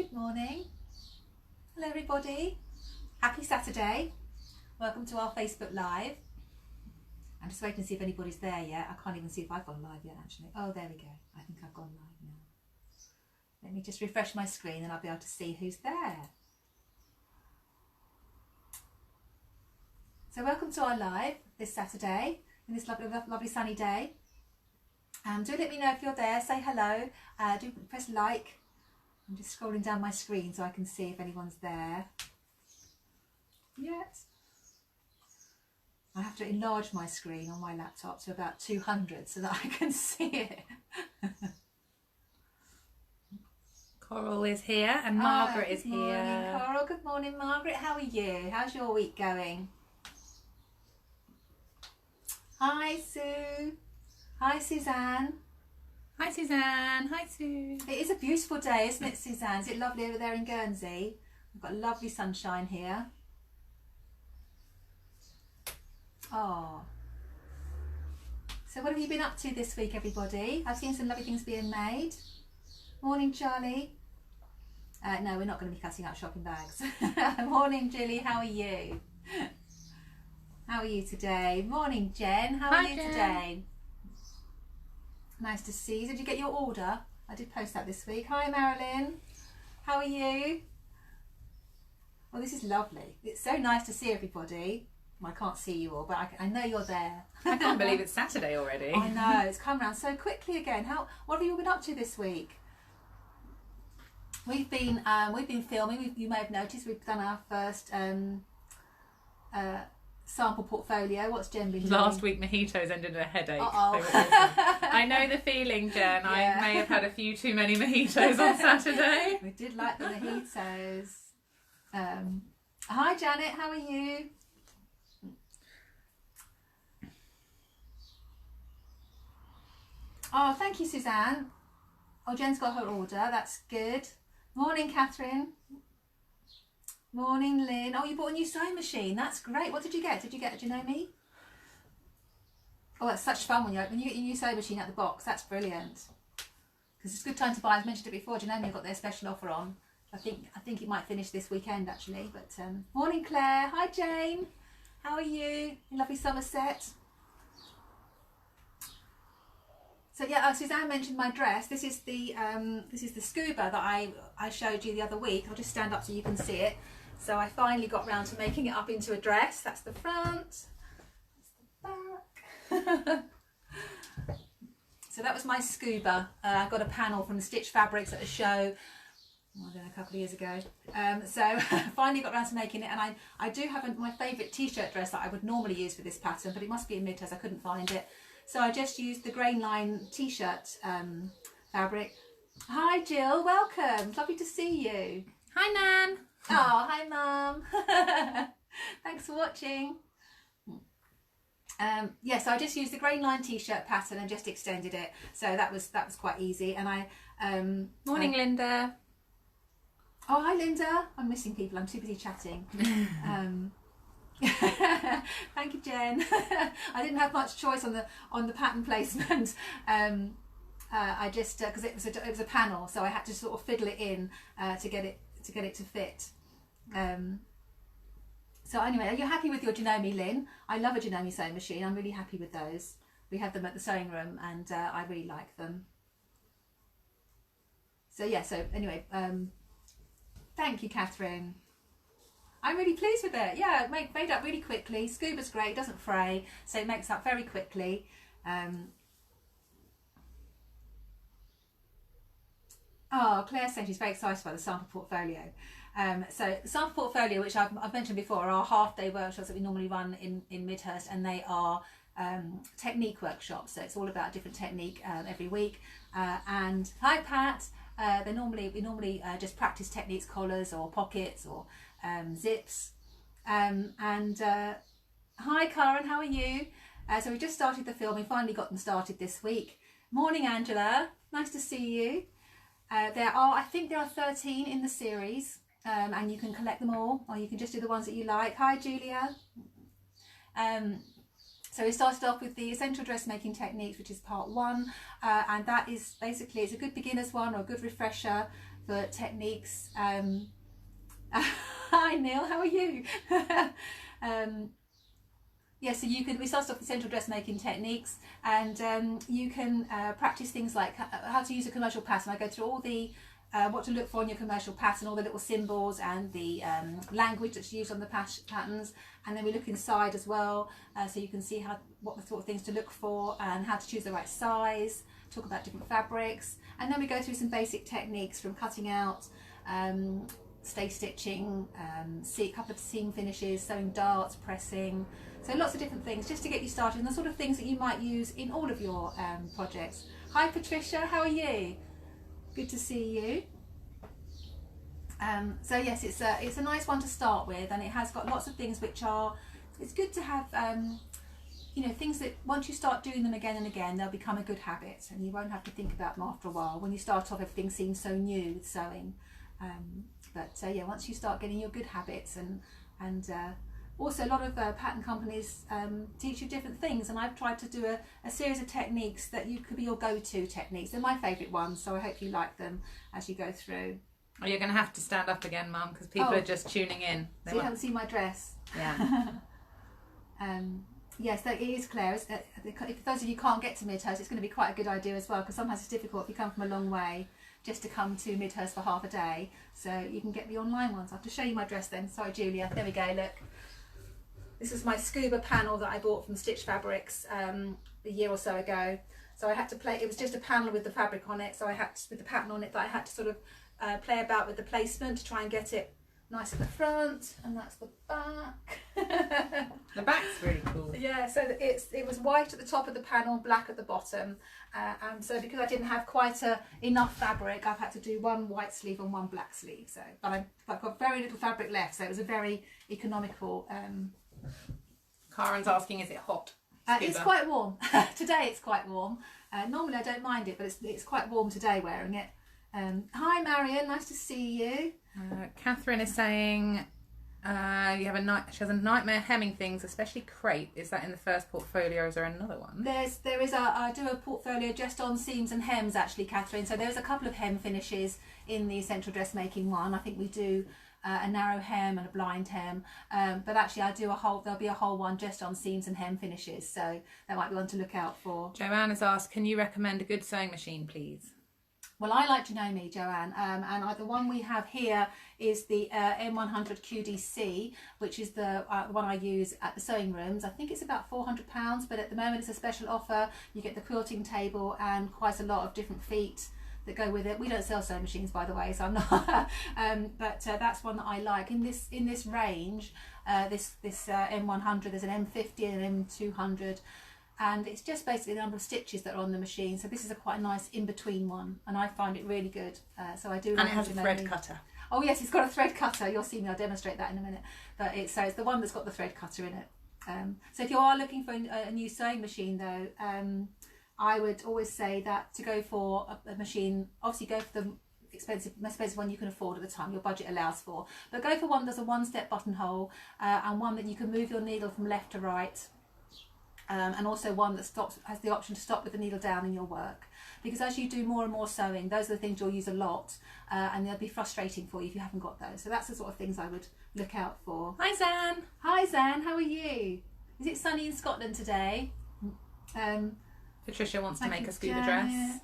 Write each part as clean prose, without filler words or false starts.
Good morning. Hello everybody. Happy Saturday. Welcome to our Facebook Live. I'm just waiting to see if anybody's there yet. I can't even see if I've gone live yet actually. Oh, there we go. I think I've gone live now. Let me just refresh my screen and I'll be able to see who's there. So welcome to our live this Saturday in this lovely sunny day. Do let me know if you're there. Say hello. Do press like. I'm just scrolling down my screen so I can see if anyone's there. Yes. I have to enlarge my screen on my laptop to about 200 so that I can see it. Coral is here and Margaret is here. Good morning, Coral. Good morning, Margaret. How are you? How's your week going? Hi, Sue. Hi, Suzanne. Hi, Suzanne. Hi, Sue. It is a beautiful day, isn't it, Suzanne? Is it lovely over there in Guernsey? We've got lovely sunshine here. Oh. So what have you been up to this week, everybody? I've seen some lovely things being made. Morning, Charlie. No, we're not going to be cutting out shopping bags. Morning, Julie. How are you? How are you today? Morning, Jen. How are you today? Nice to see you. Did you get your order? I did post that this week. Hi, Marilyn. How are you? Well, this is lovely. It's so nice to see everybody. Well, I can't see you all, but I know you're there. I can't believe it's Saturday already. I know, it's come around so quickly again. What have you all been up to this week? We've been filming. You may have noticed we've done our first sample portfolio. What's Jen been doing? Last week mojitos ended in a headache. I know the feeling, Jen. Yeah. I may have had a few too many mojitos on Saturday. We did like the mojitos. Hi Janet, how are you? Oh, thank you, Suzanne. Oh, Jen's got her order. That's good. Morning, Catherine. Morning, Lynn. Oh, you bought a new sewing machine. That's great. What did you get? Did you get a Janome? Oh, that's such fun when you get your new sewing machine out the box. That's brilliant. Because it's a good time to buy. I've mentioned it before. Janome have got their special offer on. I think it might finish this weekend actually. But morning, Claire. Hi, Jane. How are you? In lovely Somerset. So yeah, Suzanne mentioned my dress. This is the scuba that I showed you the other week. I'll just stand up so you can see it. So I finally got round to making it up into a dress. That's the front. That's the back. So that was my scuba. I got a panel from Stitch Fabrics at a show, I don't know, a couple of years ago. So I finally got round to making it, and I do have my favourite t-shirt dress that I would normally use for this pattern, but it must be in mid-toes. I couldn't find it. So I just used the Grainline t-shirt fabric. Hi Jill, welcome. It's lovely to see you. Hi Nan. Oh, hi Mum. Thanks for watching. Yeah, so I just used the Grainline t-shirt pattern and just extended it. So that was quite easy. And Morning, Linda. Oh, hi Linda. I'm missing people. I'm too busy chatting. Thank you, Jen. I didn't have much choice on the pattern placement. I just because it was a panel, so I had to sort of fiddle it in to get it to fit. So anyway, are you happy with your Janome, Lynn? I love a Janome sewing machine. I'm really happy with those. We have them at the sewing room, and I really like them. So yeah. So anyway, thank you, Catherine. I'm really pleased with it. Yeah, it made up really quickly. Scuba's great, it doesn't fray, so it makes up very quickly. Oh, Claire's saying she's very excited about the sample portfolio. So the sample portfolio, which I've mentioned before, are our half-day workshops that we normally run in Midhurst, and they are technique workshops. So it's all about a different technique every week. And hi, Pat. We normally just practice techniques, collars or pockets or zips. Hi Karen, how are you? So we just started the film. We finally got them started this week. Morning Angela, nice to see you. I think there are 13 in the series, and you can collect them all, or you can just do the ones that you like. Hi Julia. So we started off with the essential dressmaking techniques, which is part 1, and that is basically, it's a good beginner's one or a good refresher for techniques. Hi Neil, how are you? Yeah, so we started off with essential dressmaking techniques, and you can practice things like how to use a commercial pattern. I go through all the what to look for in your commercial pattern, all the little symbols and the language that's used on the patterns, and then we look inside as well, so you can see what the sort of things to look for and how to choose the right size, talk about different fabrics, and then we go through some basic techniques from cutting out, stay stitching, a couple of seam finishes, sewing darts, pressing, so lots of different things just to get you started, and the sort of things that you might use in all of your projects. Hi Patricia, how are you? Good to see you. So yes, it's a nice one to start with, and it has got lots of things which are, it's good to have, you know, things that once you start doing them again and again, they'll become a good habit, and you won't have to think about them after a while. When you start off, everything seems so new with sewing, but yeah, once you start getting your good habits, and also a lot of pattern companies teach you different things, and I've tried to do a series of techniques that you could be your go-to techniques. They're my favourite ones, so I hope you like them as you go through. Oh, you're going to have to stand up again, Mum, because people are just tuning in. So you haven't seen my dress? Yeah. Yes, it is, Claire. If those of you can't get to Midhurst, it's going to be quite a good idea as well, because sometimes it's difficult if you come from a long way just to come to Midhurst for half a day. So you can get the online ones. I have to show you my dress then. Sorry, Julia. There we go, look. This is my scuba panel that I bought from Stitch Fabrics a year or so ago. So I had to play, it was just a panel with the fabric on it, so I had to, with the pattern on it, that I had to sort of play about with the placement to try and get it nice at the front, and that's the back. The back's really cool. Yeah, so it was white at the top of the panel, black at the bottom, and so because I didn't have quite enough fabric, I've had to do one white sleeve and one black sleeve. So, but I've got very little fabric left, so it was a very economical. Karen's asking, is it hot? It's quite warm. Today it's quite warm. Normally I don't mind it, but it's quite warm today wearing it. Hi Marion, nice to see you. Catherine is saying she has a nightmare hemming things, especially crepe. Is that in the first portfolio, or is there another one? I do a portfolio just on seams and hems actually, Catherine. So there's a couple of hem finishes in the essential dressmaking one. I think we do a narrow hem and a blind hem, but actually there'll be a whole one just on seams and hem finishes, so that might be one to look out for. Joanne has asked, can you recommend a good sewing machine, please? Well, I like Janome, Joanne, and the one we have here is the M100 QDC, which is the one I use at the sewing rooms. I think it's about £400, but at the moment it's a special offer. You get the quilting table and quite a lot of different feet that go with it. We don't sell sewing machines, by the way, so I'm not. But that's one that I like. In this range, this M100, there's an M50 and an M200. And it's just basically the number of stitches that are on the machine. So this is quite a nice in-between one, and I find it really good. So I do. And it has a thread cutter. Oh yes, it's got a thread cutter. You'll see me. I'll demonstrate that in a minute. But it's the one that's got the thread cutter in it. So if you are looking for a new sewing machine, though, I would always say that to go for a machine, obviously go for the most expensive one you can afford at the time your budget allows for. But go for one that's a one-step buttonhole and one that you can move your needle from left to right. And also one that has the option to stop with the needle down in your work, because as you do more and more sewing, those are the things you'll use a lot, and they'll be frustrating for you if you haven't got those. So that's the sort of things I would look out for. Hi Zan. Hi Zan, how are you? Is it sunny in Scotland today? Patricia wants to make a scuba dress.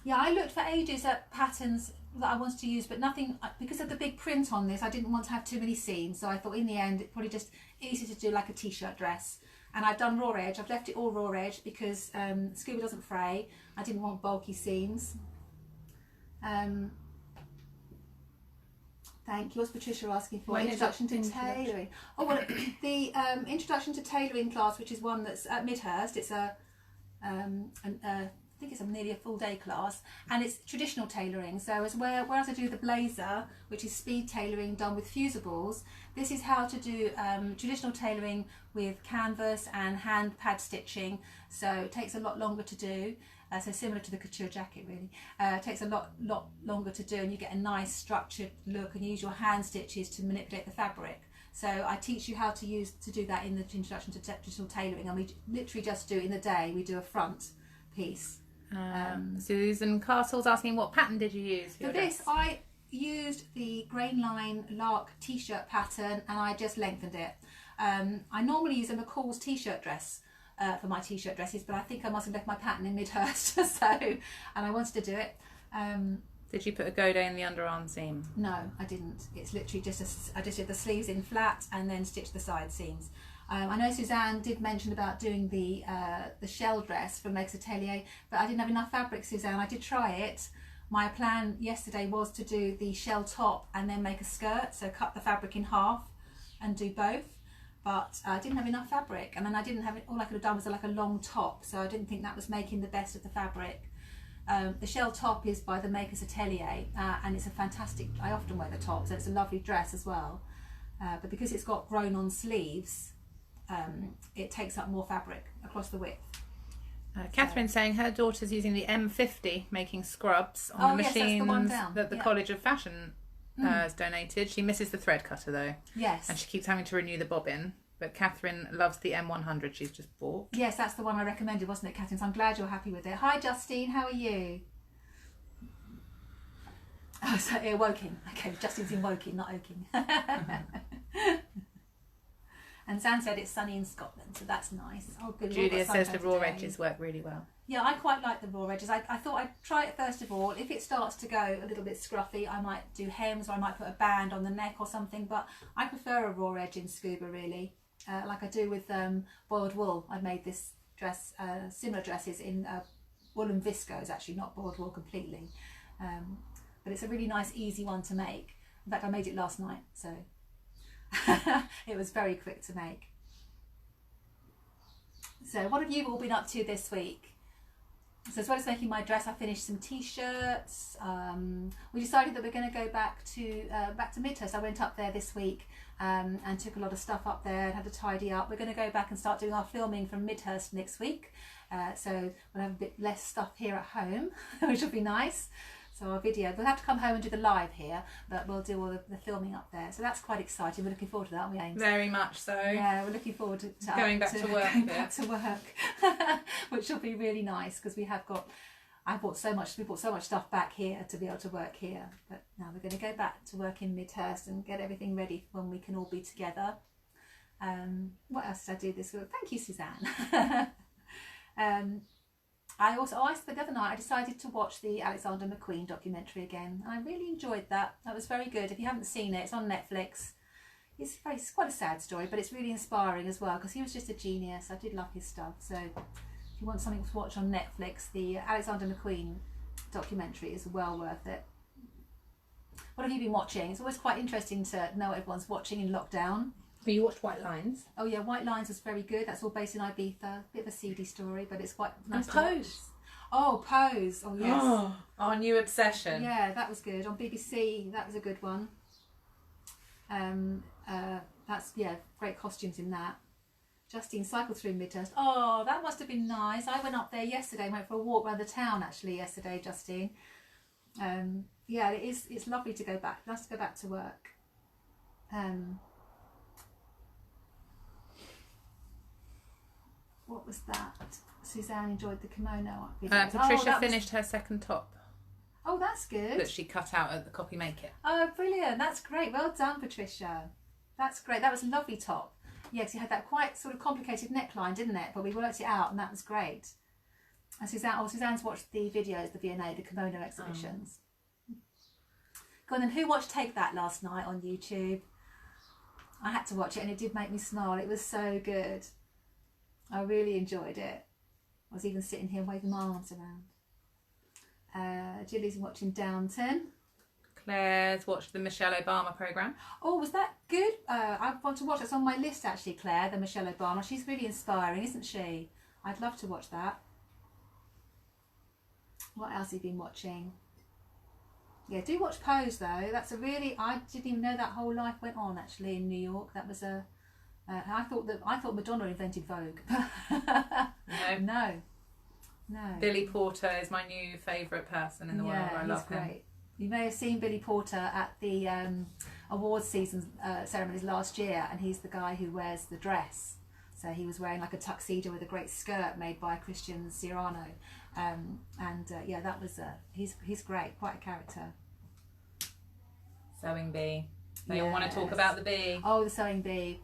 Yeah, I looked for ages at patterns that I wanted to use, but nothing, because of the big print on this, I didn't want to have too many seams, so I thought in the end it's probably just easy to do like a t-shirt dress. And I've done raw edge. I've left it all raw edge because scuba doesn't fray. I didn't want bulky seams. Thank you. What's Patricia asking for? Introduction to tailoring. Oh well, the introduction to tailoring class, which is one that's at Midhurst. It's I think it's nearly a full day class, and it's traditional tailoring. So whereas I do the blazer, which is speed tailoring done with fusibles, this is how to do traditional tailoring with canvas and hand pad stitching. So it takes a lot longer to do. So similar to the couture jacket, really. It takes a lot longer to do, and you get a nice structured look, and you use your hand stitches to manipulate the fabric. So I teach you how to do that in the introduction to digital tailoring, and we literally just do in the day. We do a front piece. Susan Castle's asking, what pattern did you use for this? I used the Grainline Lark T-shirt pattern, and I just lengthened it. I normally use a McCall's T-shirt dress for my T-shirt dresses, but I think I must have left my pattern in Midhurst, and I wanted to do it. Did you put a Godet in the underarm seam? No, I didn't. It's literally just I just did the sleeves in flat and then stitched the side seams. I know Suzanne did mention about doing the shell dress from Meg's Atelier, but I didn't have enough fabric, Suzanne. I did try it. My plan yesterday was to do the shell top and then make a skirt, so cut the fabric in half and do both. But I didn't have enough fabric, and then I didn't have it. All I could have done was like a long top, so I didn't think that was making the best of the fabric. The shell top is by the Maker's Atelier, and it's a fantastic, I often wear the top, so it's a lovely dress as well. But because it's got grown on sleeves, it takes up more fabric across the width. Catherine's saying her daughter's using the M50 making scrubs on the machines that the College of Fashion has donated. She misses the thread cutter though. Yes. And she keeps having to renew the bobbin. But Catherine loves the M100 she's just bought. Yes, that's the one I recommended, wasn't it, Catherine? So I'm glad you're happy with it. Hi, Justine. How are you? Oh, so Woking. Okay, Justine's in Woking, not Oaking. And Zan said it's sunny in Scotland, so that's nice. Oh, good. Julia says the raw edges work really well. Yeah, I quite like the raw edges. I thought I'd try it first of all. If it starts to go a little bit scruffy, I might do hems, or I might put a band on the neck or something. But I prefer a raw edge in scuba, really, like I do with boiled wool. I made this dress, similar dresses in wool and viscose, actually, not boiled wool completely. But it's a really nice, easy one to make. In fact, I made it last night, so it was very quick to make. So what have you all been up to this week? So as well as making my dress, I finished some t-shirts. We decided that we're going to go back to Midhurst. I went up there this week and took a lot of stuff up there and had to tidy up. We're going to go back and start doing our filming from Midhurst next week. So we'll have a bit less stuff here at home, which will be nice. So our video, we'll have to come home and do the live here, but we'll do all the filming up there. So that's quite exciting. We're looking forward to that, aren't we, Ames? Very much so. Yeah, we're looking forward to going back to work, which will be really nice because we bought so much stuff back here to be able to work here. But now we're going to go back to work in Midhurst and get everything ready when we can all be together. What else did I do this week? Thank you, Suzanne. The other night I decided to watch the Alexander McQueen documentary again. I really enjoyed that. That was very good. If you haven't seen it, it's on Netflix. It's quite a sad story, but it's really inspiring as well because he was just a genius. I did love his stuff. So if you want something to watch on Netflix, the Alexander McQueen documentary is well worth it. What have you been watching? It's always quite interesting to know what everyone's watching in lockdown. Well, you watched White Lines. Oh yeah, White Lines was very good. That's all based in Ibiza. Bit of a seedy story, but it's quite nice. And Pose. Oh, Pose. Oh yes. Oh, our new obsession. Yeah, that was good. On BBC, that was a good one. That's great costumes in that. Justine cycled through Midhurst. Oh, that must have been nice. I went up there yesterday. Went for a walk around the town actually yesterday, Justine. Yeah, it's lovely to go back. Nice to go back to work. What was that? Suzanne enjoyed the kimono videos. Patricia finished her second top. Oh, that's good. That she cut out at the Copy Make It. Oh, brilliant. That's great. Well done, Patricia. That's great. That was a lovely top. Yes, you had that quite sort of complicated neckline, didn't it? But we worked it out and that was great. And Suzanne's watched the videos, the V&A, the kimono exhibitions. Go on then, who watched Take That last night on YouTube? I had to watch it and it did make me smile. It was so good. I really enjoyed it. I was even sitting here waving my arms around. Julie's watching Downton. Claire's watched the Michelle Obama programme. Oh, was that good? I want to watch. It's on my list actually, Claire, the Michelle Obama. She's really inspiring, isn't she? I'd love to watch that. What else have you been watching? Yeah, do watch Pose though. That's a really, I didn't even know that whole life went on actually in New York. That was a, I thought Madonna invented Vogue. No. No. Billy Porter is my new favourite person in the world. I love him. Great. You may have seen Billy Porter at the awards season ceremonies last year, and he's the guy who wears the dress. So he was wearing like a tuxedo with a great skirt made by Christian Siriano. Yeah, that was he's great, quite a character. Sewing bee. So you want to talk about the bee? Oh, the sewing bee.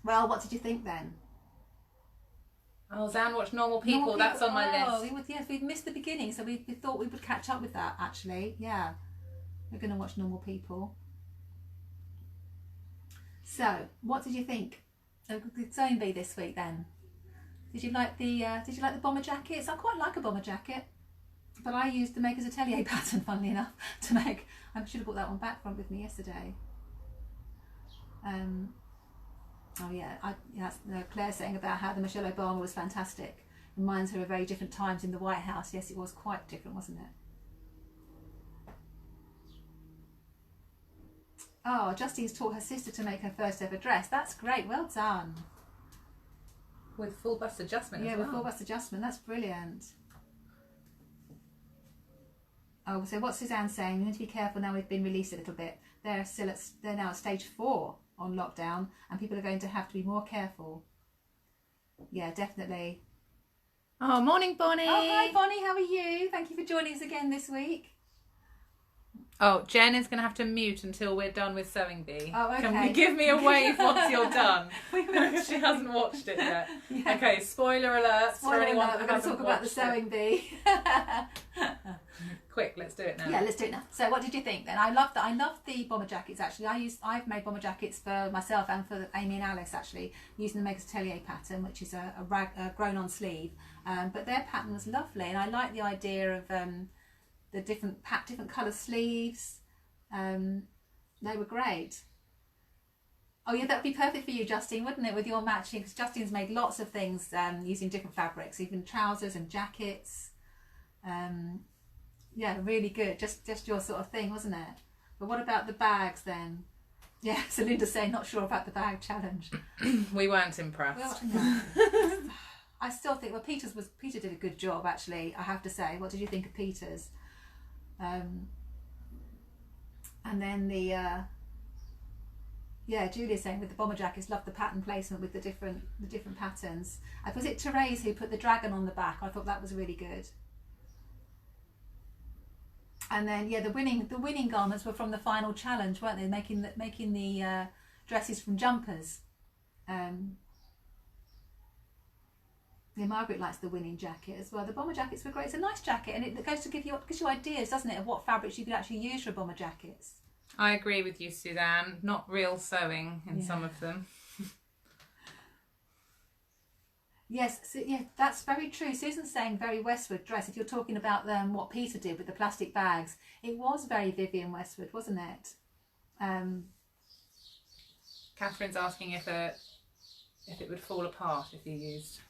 Well, what did you think then? Oh, Zan watched Normal People. That's on my list. Yes, we've missed the beginning, so we thought we would catch up with that, actually. Yeah, we're going to watch Normal People. So, what did you think of the sewing bee this week then? Did you like the bomber jackets? I quite like a bomber jacket, but I used the Maker's Atelier pattern, funnily enough, to make. I should have brought that one back from with me yesterday. Oh yeah, that's Claire saying about how the Michelle Obama was fantastic. Reminds her of very different times in the White House. Yes, it was quite different, wasn't it? Oh, Justine's taught her sister to make her first ever dress. That's great. Well done. With full bust adjustment as well. Yeah, with full bust adjustment. That's brilliant. Oh, so what's Suzanne saying? We need to be careful now we've been released a little bit. They're now at stage 4 on lockdown, and people are going to have to be more careful. Yeah, definitely. Oh, morning, Bonnie. Oh, hi, Bonnie. How are you? Thank you for joining us again this week. Oh, Jen is going to have to mute until we're done with Sewing Bee. Oh, okay. Can you give me a wave once you're done? She hasn't watched it yet. Yeah. Okay, spoiler alert. Spoiler alert. We're going to talk about the Sewing Bee. Quick, let's do it now. Yeah, let's do it now. So, what did you think then? I loved the bomber jackets. Actually, I've made bomber jackets for myself and for Amy and Alice actually, using the Maker's Atelier pattern, which is a grown-on sleeve. But their pattern was lovely, and I like the idea of the different colour sleeves. They were great. Oh yeah, that would be perfect for you, Justine, wouldn't it, with your matching? Because Justine's made lots of things using different fabrics, even trousers and jackets. Yeah, really good. Just your sort of thing, wasn't it? But what about the bags then? Yeah, so Linda's saying not sure about the bag challenge. We weren't impressed. Well, no. I still think Peter did a good job actually, I have to say. What did you think of Peter's? And then Julia's saying with the bomber jackets, loved the pattern placement with the different patterns. Was it Therese who put the dragon on the back? I thought that was really good. And then the winning garments were from the final challenge, weren't they? Making the dresses from jumpers. Margaret likes the winning jacket as well. The bomber jackets were great. It's a nice jacket, and it gives you ideas, doesn't it, of what fabrics you could actually use for bomber jackets. I agree with you, Suzanne. Not real sewing in some of them. Yes, so, that's very true. Susan's saying very Westwood dress. If you're talking about what Peter did with the plastic bags, it was very Vivienne Westwood, wasn't it? Catherine's asking if it would fall apart if you used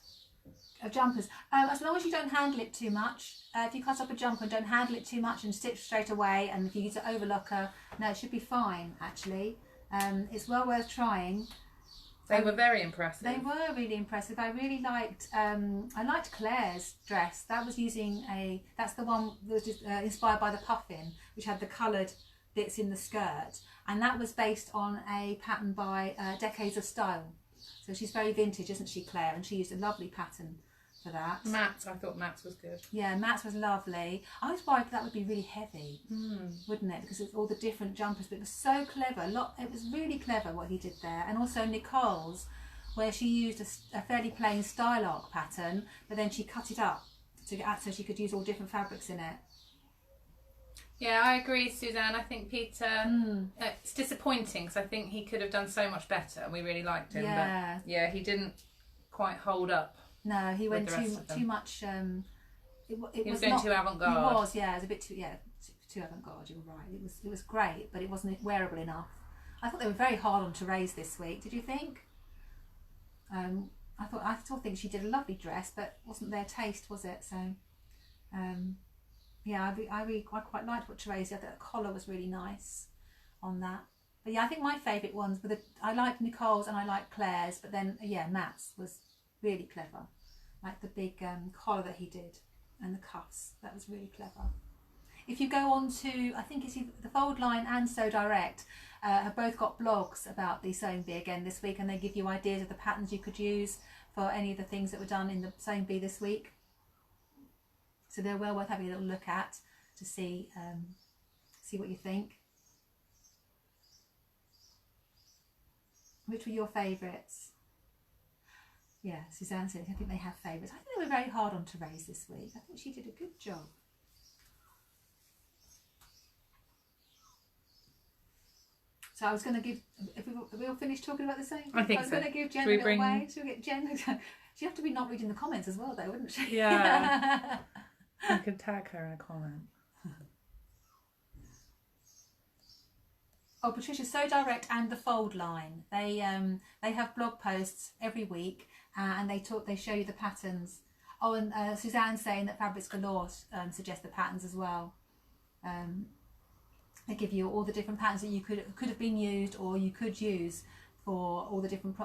jumpers. As long as you don't handle it too much. If you cut up a jumper and don't handle it too much and stitch straight away, and if you use an overlocker, no, it should be fine actually. It's well worth trying. They were very impressive. They were really impressive. I really liked. I liked Claire's dress. That was that's the one that was just, inspired by the puffin, which had the coloured bits in the skirt, and that was based on a pattern by Decades of Style. So she's very vintage, isn't she, Claire? And she used a lovely pattern for that. Matt's, I thought Matt's was good. Yeah, Matt's was lovely. I was worried that would be really heavy, wouldn't it? Because it's all the different jumpers, but it was so clever. It was really clever what he did there. And also Nicole's, where she used a fairly plain style arc pattern, but then she cut it up so she could use all different fabrics in it. Yeah, I agree, Suzanne. I think Peter, it's disappointing because I think he could have done so much better and we really liked him. Yeah. But yeah, he didn't quite hold up. No, he went too much. He was going too avant-garde. He was, it was a bit too avant-garde. You're right. It was great, but it wasn't wearable enough. I thought they were very hard on Therese this week. Did you think? I still think she did a lovely dress, but wasn't their taste, was it? So, yeah, I quite liked what Therese did. The collar was really nice on that. But yeah, I think my favourite ones were I liked Nicole's and I liked Claire's, but then Matt's was really clever. Like the big collar that he did and the cuffs. That was really clever. if you go on to, I think it's the Fold Line and Sew Direct, have both got blogs about the sewing bee again this week, and they give you ideas of the patterns you could use for any of the things that were done in the sewing bee this week. So they're well worth having a little look at to see what you think. Which were your favourites? Yeah, Suzanne said, I think they have favourites. I think they were very hard on Therese this week. I think she did a good job. So I was going to give, if we all finished talking about the same? I think I was so. going to give Jen a little way. Should we get Jen? She'd have to be not reading the comments as well, though, wouldn't she? Yeah. I could tag her in a comment. Oh, Patricia, Sew Direct and the Fold Line. They have blog posts every week, and they show you the patterns. Oh, and Suzanne's saying that Fabrics Galore suggest the patterns as well. They give you all the different patterns that you could have been used or you could use for all the different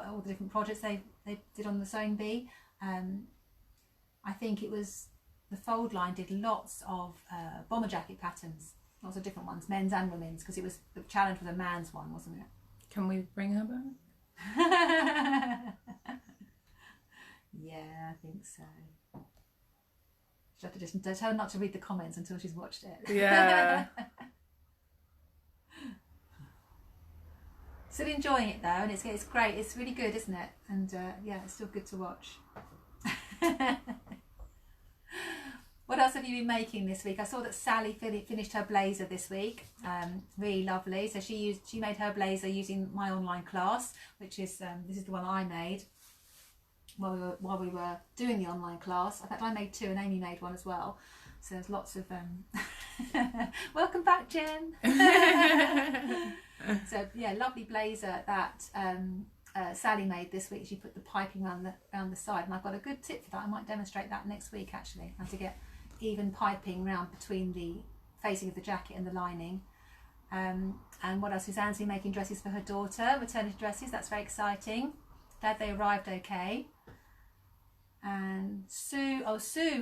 projects they did on the sewing bee. I think it was the Fold Line did lots of bomber jacket patterns. Lots of different ones, men's and women's, because it was the challenge was a man's one, wasn't it? Can we bring her back? Yeah, I think so. She'll have to just tell her not to read the comments until she's watched it. Yeah. Still enjoying it though, and it's great. It's really good, isn't it? And yeah, it's still good to watch. What else have you been making this week? I saw that Sally finished her blazer this week. Really lovely. So she made her blazer using my online class, which is this is the one I made while we were doing the online class. In fact, I made two, and Amy made one as well. So there's lots of welcome back, Jen. So yeah, lovely blazer that Sally made this week. She put the piping around the side, and I've got a good tip for that. I might demonstrate that next week actually, how to get even piping round between the facing of the jacket and the lining. And what else? Suzanne's been making dresses for her daughter, maternity dresses. That's very exciting. Glad they arrived okay. And Sue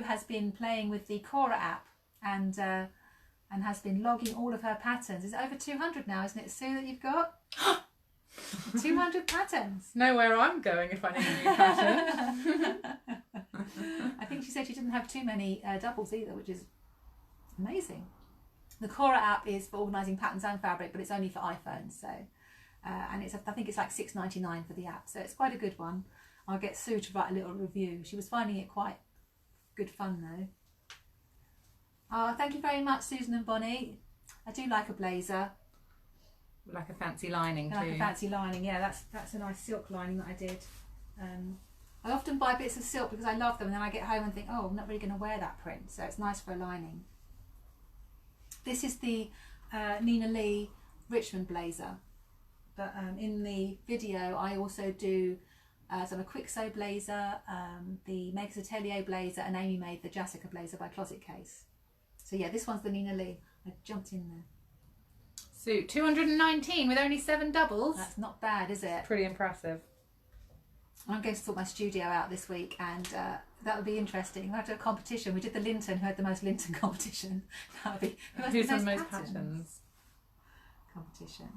has been playing with the Cora app and has been logging all of her patterns. It's over 200 now, isn't it, Sue, that you've got? 200 patterns. Know where I'm going if I need a new pattern. I think she said she didn't have too many doubles either, which is amazing. The Cora app is for organising patterns and fabric, but it's only for iPhones. So, and I think it's like $6.99 for the app. So it's quite a good one. I'll get Sue to write a little review. She was finding it quite good fun though. Thank you very much, Susan and Bonnie. I do like a blazer. Like a fancy lining too. Like a fancy lining, yeah. That's a nice silk lining that I did. I often buy bits of silk because I love them, and then I get home and think, oh, I'm not really going to wear that print, so it's nice for a lining. This is the Nina Lee Richmond blazer, but in the video I also do some a quick sew blazer, the Meg's Atelier blazer, and Amy made the Jessica blazer by Closet Case. So yeah, this one's the Nina Lee. I jumped in there. So 219 with only 7 doubles. That's not bad, is it? Pretty impressive. I'm going to sort my studio out this week, and that'll be interesting. We'll have to have a competition. We did the Linton, who had the most Linton competition. That'll be who's the most patterns competition.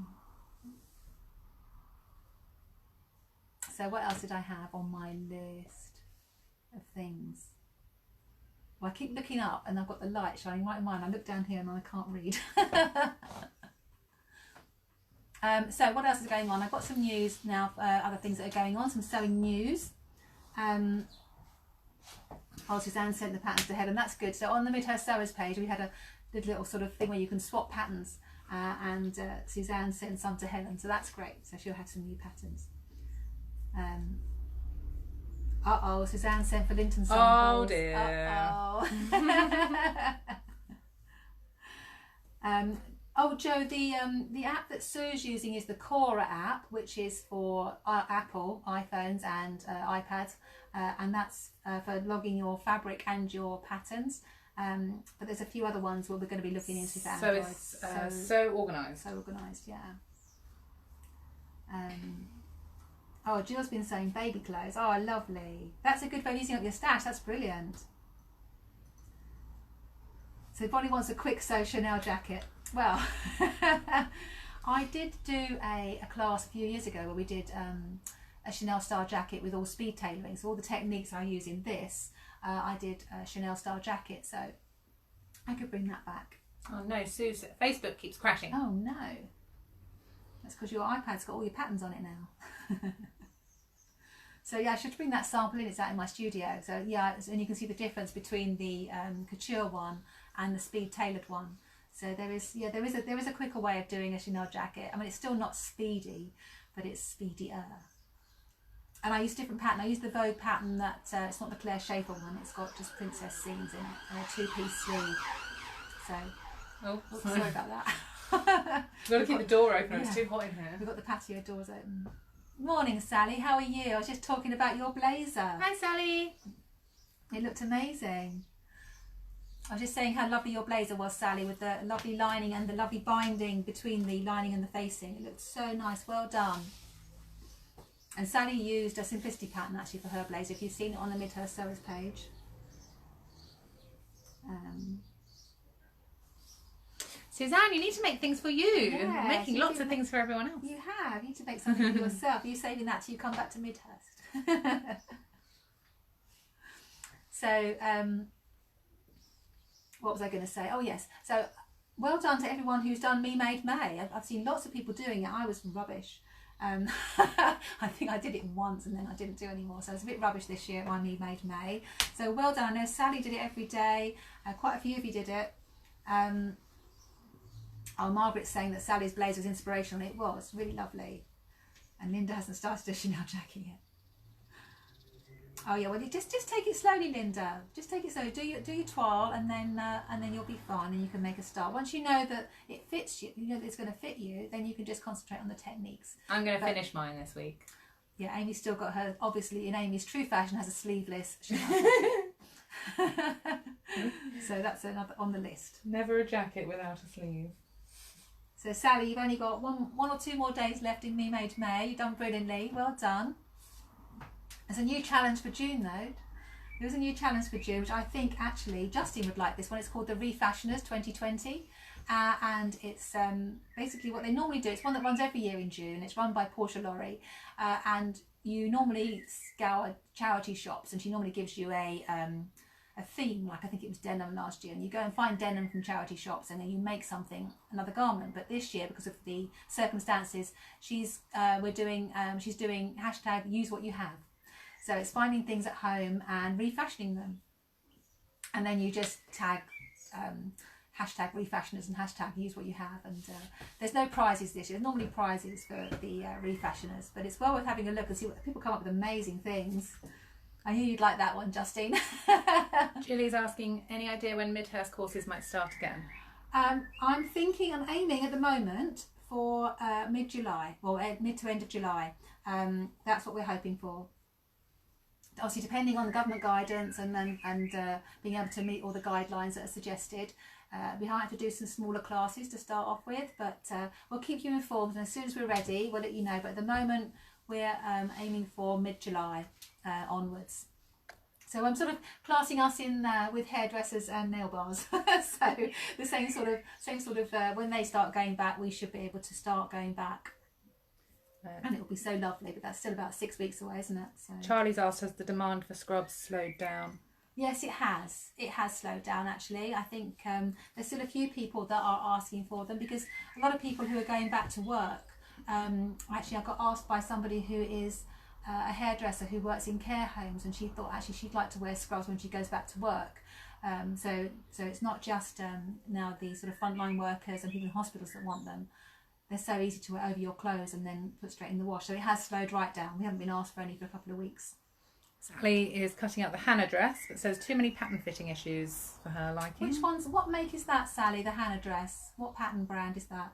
So what else did I have on my list of things? Well, I keep looking up, and I've got the light shining right in mine. I look down here and I can't read. So what else is going on? I've got some news now, other things that are going on, some sewing news. Suzanne sent the patterns to Helen, and that's good. So on the Midhurst Sewers page, we had a little sort of thing where you can swap patterns, and Suzanne sent some to Helen, so that's great. So she'll have some new patterns. Suzanne sent for Linton samples. Oh dear. Joe, the app that Sue's using is the Cora app, which is for Apple iPhones and iPads, and that's for logging your fabric and your patterns. But there's a few other ones where we're going to be looking into for Android. So it's so organised. So organised, yeah. Jill's been sewing baby clothes. Oh, lovely. That's a good way of using up your stash. That's brilliant. So Bonnie wants a quick sew Chanel jacket. Well, I did do a class a few years ago where we did a Chanel style jacket with all speed tailoring. So all the techniques I use in this, I did a Chanel style jacket. So I could bring that back. Oh no, Sue's Facebook keeps crashing. Oh no. That's because your iPad's got all your patterns on it now. So yeah, I should bring that sample in. It's out in my studio. So yeah, and you can see the difference between the couture one and the speed tailored one. So there is a quicker way of doing a Chanel jacket. I mean, it's still not speedy, but it's speedier. And I use different pattern. I use the Vogue pattern that it's not the Claire Schaefer one. It's got just princess seams in it and a 2-piece sleeve. So sorry about that. You've got to keep the door open. Yeah. It's too hot in here. We've got the patio doors open. Morning, Sally. How are you? I was just talking about your blazer. Hi, Sally. It looked amazing. I was just saying how lovely your blazer was, Sally, with the lovely lining and the lovely binding between the lining and the facing. It looked so nice. Well done. And Sally used a Simplicity pattern actually for her blazer, if you've seen it on the Midhurst Sewers page. Suzanne, you need to make things for you. Yes, You're making lots of things for everyone else. You have. You need to make something for yourself. Are you saving that till you come back to Midhurst? So, what was I going to say? Oh yes. So, well done to everyone who's done Me Made May. I've seen lots of people doing it. I was rubbish. I think I did it once and then I didn't do any more. So I was a bit rubbish this year at my Me Made May. So well done. I know Sally did it every day. Quite a few of you did it. Margaret's saying that Sally's blazer was inspirational. It was really lovely. And Linda hasn't started a Chanel jacket yet. Oh yeah, well just take it slowly, Linda. Just take it slowly. Do your toile, and then you'll be fine, and you can make a start. Once you know that it fits you, you know that it's going to fit you, then you can just concentrate on the techniques. I'm going to finish mine this week. Yeah, Amy's still got her. Obviously, in Amy's true fashion, has a sleeveless Chanel jacket. So that's another on the list. Never a jacket without a sleeve. So Sally, you've only got one or two more days left in Me Made May. You've done brilliantly. Well done. There's a new challenge for June though. There was a new challenge for June, which I think actually Justine would like this one. It's called the Refashioners 2020. And it's basically what they normally do. It's one that runs every year in June. It's run by Portia Laurie. And you normally scour charity shops, and she normally gives you a theme, like I think it was denim last year, and you go and find denim from charity shops and then you make something, another garment. But this year, because of the circumstances, she's doing hashtag use what you have. So it's finding things at home and refashioning them, and then you just tag hashtag refashioners and hashtag use what you have. And there's no prizes this year. There's normally prizes for the refashioners, but it's well worth having a look and see what people come up with. Amazing things. I knew you'd like that one, Justine. Julie's asking, any idea when Midhurst courses might start again? I'm aiming at the moment for mid-July, or mid to end of July. That's what we're hoping for. Obviously, depending on the government guidance and being able to meet all the guidelines that are suggested. We might have to do some smaller classes to start off with, but we'll keep you informed, and as soon as we're ready, we'll let you know. But at the moment, we're aiming for mid-July onwards. So I'm sort of classing us in with hairdressers and nail bars. So the same sort of when they start going back, we should be able to start going back. And it'll be so lovely, but that's still about 6 weeks away, isn't it? So. Charlie's asked, has the demand for scrubs slowed down? Yes, it has. It has slowed down, actually. I think there's still a few people that are asking for them, because a lot of people who are going back to work, actually I got asked by somebody who is a hairdresser who works in care homes, and she thought actually she'd like to wear scrubs when she goes back to work. So it's not just now the sort of frontline workers and people in hospitals that want them. They're so easy to wear over your clothes and then put straight in the wash. So it has slowed right down. We haven't been asked for any for a couple of weeks. Sally is cutting out the Hannah dress, but says too many pattern fitting issues for her liking. Which ones? What make is that, Sally? The Hannah dress. What pattern brand is that?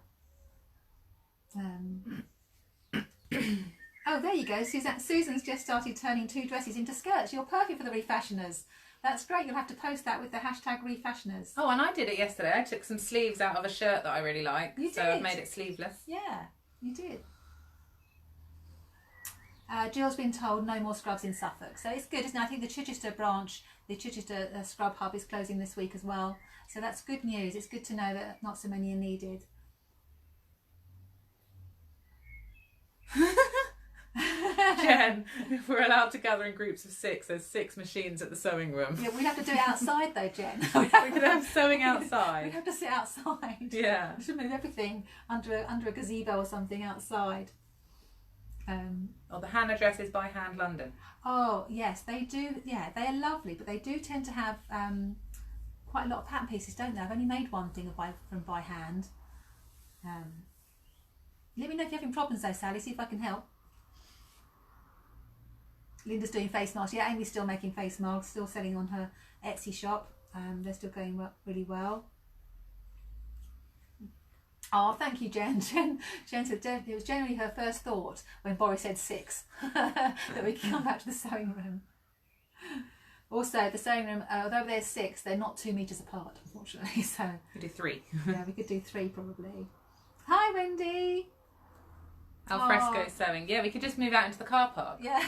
Oh, there you go. Susan's just started turning 2 dresses into skirts. You're perfect for the refashioners. That's great. You'll have to post that with the hashtag refashioners. Oh, and I did it yesterday. I took some sleeves out of a shirt that I really like. You did? So I've made it sleeveless. Yeah, you did. Jill's been told no more scrubs in Suffolk. So it's good, isn't it? I think the Chichester branch, the Chichester Scrub Hub is closing this week as well. So that's good news. It's good to know that not so many are needed. Jen, if we're allowed to gather in groups of 6, there's 6 machines at the sewing room. Yeah, we'd have to do it outside though, Jen. We could have sewing outside. We'd have to sit outside. Yeah. We should move everything under a gazebo or something outside. The Hannah dresses by Hand London. Oh yes, they do. Yeah, they are lovely, but they do tend to have quite a lot of pattern pieces, don't they? I've only made one thing from by hand. Let me know if you're having problems though, Sally. See if I can help. Linda's doing face masks. Yeah, Amy's still making face masks, still selling on her Etsy shop. They're still going really well. Oh, thank you, Jen. Jen said it was generally her first thought when Boris said 6 that we can come back to the sewing room. Also, the sewing room, although there's 6, they're not 2 meters apart, unfortunately. So we could do 3. Yeah, we could do 3 probably. Hi, Wendy. Alfresco sewing. Yeah, we could just move out into the car park. Yeah,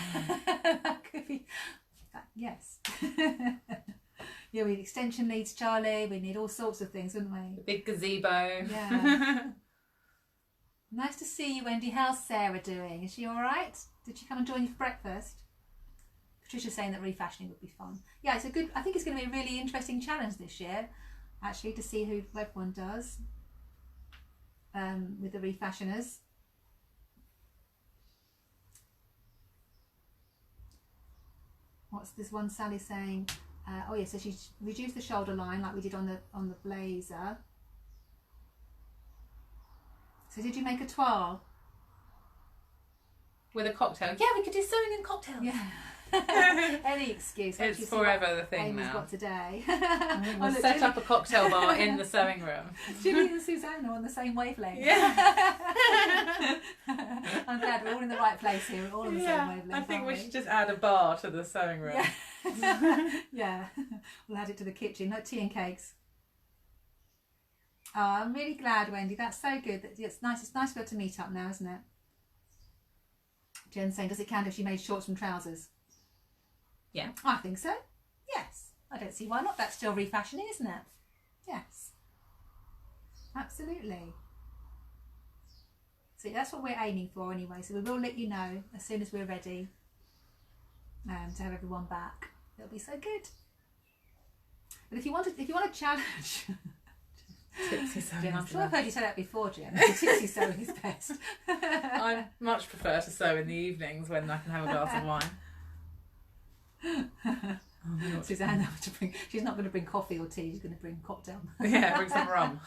that could be. Yes. Yeah, we need extension leads, Charlie. We need all sorts of things, wouldn't we? The big gazebo. Yeah. Nice to see you, Wendy. How's Sarah doing? Is she all right? Did she come and join you for breakfast? Patricia's saying that refashioning would be fun. Yeah, it's a good. I think it's going to be a really interesting challenge this year, actually, to see who everyone does with the refashioners. What's this one? Sally saying. Oh yeah, so she reduced the shoulder line like we did on the blazer. So did you make a toile? With a cocktail? Yeah, we could do sewing and cocktails. Yeah. Any excuse. It's forever the thing Amy's now. got today. We'll set up a cocktail bar in the sewing room. Julie and Susanna are on the same wavelength. Yeah. I'm glad we're all in the right place here. We're all on the same wavelength. I think we should just add a bar to the sewing room. Yeah. Yeah. We'll add it to the kitchen. No tea and cakes. Oh, I'm really glad, Wendy. That's so good. It's nice. It's nice to be able to meet up now, isn't it? Jen's saying, does it count if she made shorts from trousers? Yeah. I think so. Yes. I don't see why not. That's still refashioning, isn't it? Yes. Absolutely. So that's what we're aiming for anyway. So we will let you know as soon as we're ready to have everyone back. It'll be so good. But if you want a challenge, Tipsy sewing. Jen, I'm sure I've heard you say that before, Jen. Tipsy sewing is best. I much prefer to sew in the evenings when I can have a glass of wine. Susanna, she's not going to bring coffee or tea. She's going to bring cocktail. Yeah, bring some rum.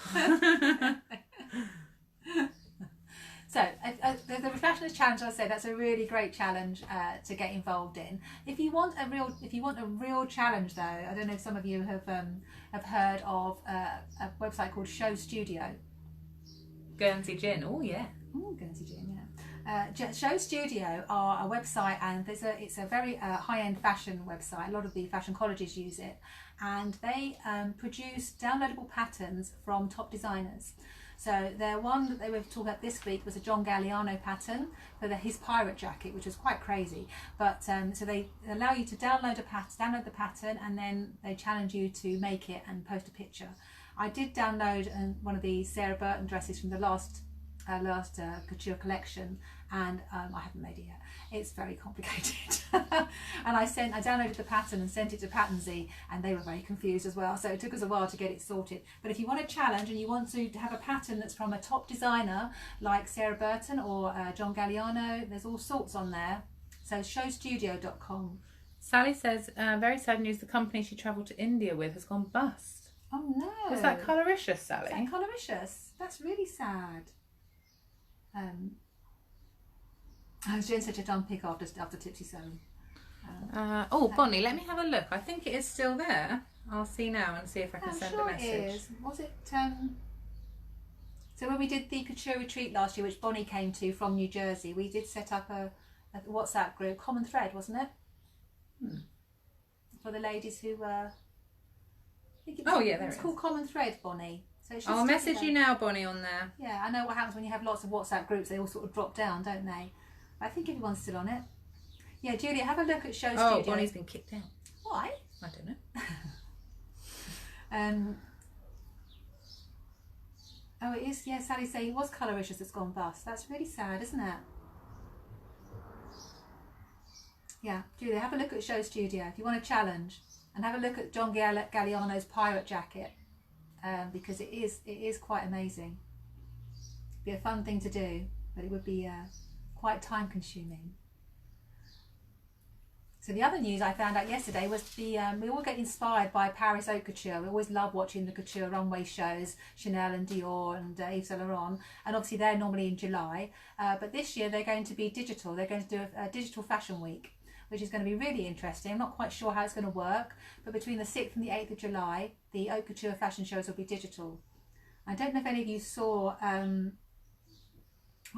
So the Refashioners Challenge, as I said, that's a really great challenge to get involved in. If you want a real challenge, though, I don't know if some of you have heard of a website called Show Studio. Guernsey Gin. Oh yeah. Oh, Guernsey Gin. Yeah. Show Studio are a website, and it's a very high-end fashion website. A lot of the fashion colleges use it, and they produce downloadable patterns from top designers. So their one that they were talking about this week was a John Galliano pattern for his pirate jacket, which was quite crazy. But so they allow you to download the pattern, and then they challenge you to make it and post a picture. I did download one of the Sarah Burton dresses from the last Couture collection, and I haven't made it yet. It's very complicated. And I downloaded the pattern and sent it to Patternzy, and they were very confused as well. So it took us a while to get it sorted. But if you want a challenge and you want to have a pattern that's from a top designer like Sarah Burton or John Galliano, there's all sorts on there. So showstudio.com. Sally says, very sad news, the company she travelled to India with has gone bust. Oh no. Was that Coloricious, Sally? Is that Coloricious? That's really sad. Jen said you'd unpick after Tipsy Sewing. Bonnie, let me have a look. I think it is still there. I'll see now and see if I can send a message. It is. Was it? So when we did the Couture retreat last year, which Bonnie came to from New Jersey, we did set up a WhatsApp group, Common Thread, wasn't it? For the ladies who were. It's called Common Thread, Bonnie. So I'll message you now, Bonnie, on there. Yeah, I know what happens when you have lots of WhatsApp groups. They all sort of drop down, don't they? I think everyone's still on it. Yeah, Julia, have a look at Show Studio. Oh, Bonnie's been kicked out. Why? I don't know. Oh, it is. Yeah, Sally's saying it was Coloricious that's gone bust. That's really sad, isn't it? Yeah, Julia, have a look at Show Studio if you want a challenge, and have a look at John Galliano's pirate jacket, because it is quite amazing. It'd be a fun thing to do, but it would be quite time consuming. So the other news I found out yesterday was we all get inspired by Paris haute couture. We always love watching the couture runway shows, Chanel and Dior and Yves Saint Laurent, and obviously they're normally in July. But this year they're going to be digital. They're going to do a digital fashion week, which is going to be really interesting. I'm not quite sure how it's going to work, but between the 6th and the 8th of July, the haute couture fashion shows will be digital. I don't know if any of you saw...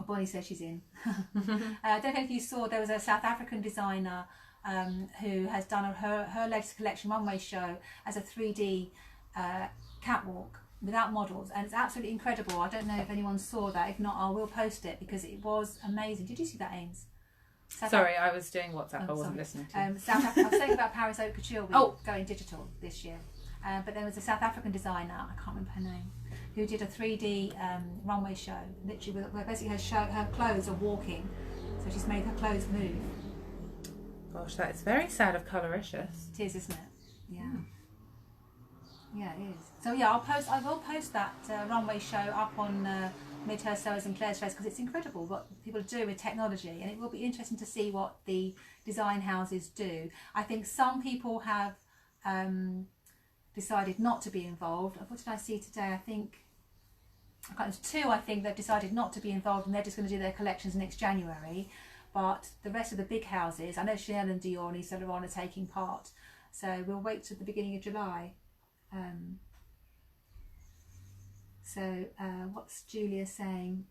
Bonnie says she's in. I don't know if you saw, there was a South African designer who has done her latest collection runway show as a 3D catwalk without models, and it's absolutely incredible. I don't know if anyone saw that. If not, I will post it because it was amazing. Did you see that, Ames? Sorry, I was doing WhatsApp. I wasn't listening to. I was saying about Paris haute couture going digital this year, but there was a South African designer, I can't remember her name, who did a 3D runway show, literally where basically her clothes are walking, so she's made her clothes move. Gosh, that's very sad of Coloricious. It is, isn't it? Yeah. Yeah, it is. So yeah, I will post that runway show up on Midhurst Sewers and Claire's Face, because it's incredible what people do with technology, and it will be interesting to see what the design houses do. I think some people have decided not to be involved. What did I see today? I think there's two. I think they've decided not to be involved, and they're just going to do their collections next January. But the rest of the big houses, I know Chanel and Dior and Yves Saint Laurent are taking part, so we'll wait to the beginning of July. What's Julia saying?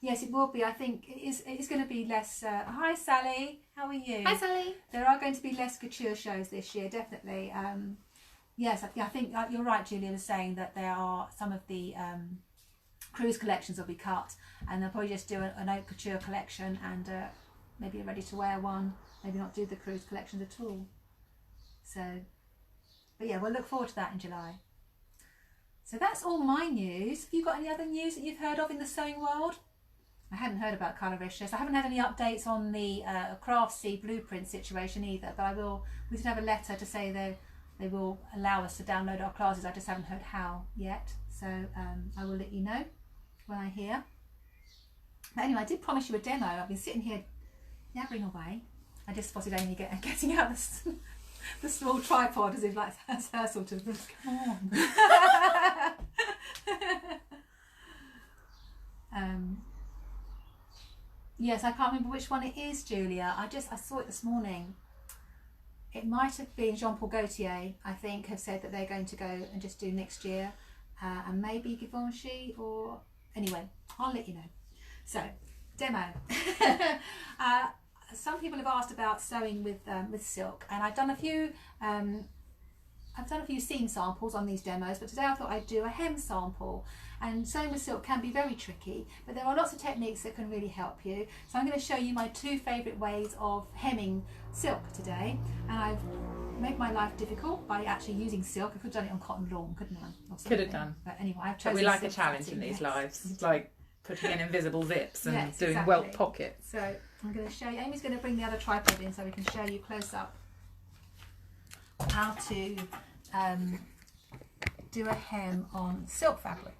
Yes, it will be. I think it is going to be less. Hi, Sally. How are you? Hi, Sally. There are going to be less couture shows this year, definitely. Yes, I think you're right. Julia was saying that there are some of the cruise collections will be cut, and they'll probably just do an haute couture collection and maybe a ready-to-wear one. Maybe not do the cruise collections at all. So, but yeah, we'll look forward to that in July. So that's all my news. Have you got any other news that you've heard of in the sewing world? I hadn't heard about Coloricious. I haven't had any updates on the Craftsy blueprint situation either, but we did have a letter to say they will allow us to download our classes. I just haven't heard how yet. So I will let you know when I hear. But anyway, I did promise you a demo. I've been sitting here yabbering away. I just spotted Amy getting out the small tripod as if like that's her sort of, come on. Yes, I can't remember which one it is, Julia. I saw it this morning. It might have been Jean-Paul Gaultier, I think, have said that they're going to go and just do next year. And maybe Givenchy, or anyway, I'll let you know. So, demo. Some people have asked about sewing with silk, and I've done a few seam samples on these demos, but today I thought I'd do a hem sample. And sewing with silk can be very tricky, but there are lots of techniques that can really help you. So I'm going to show you my two favourite ways of hemming silk today, and I've made my life difficult by actually using silk. I could have done it on cotton lawn, couldn't I? Could have done. But anyway, I've chosen. But we like a challenge in these lives, like putting in invisible zips and doing welt pockets. So I'm going to show you. Amy's going to bring the other tripod in so we can show you close up how to do a hem on silk fabric.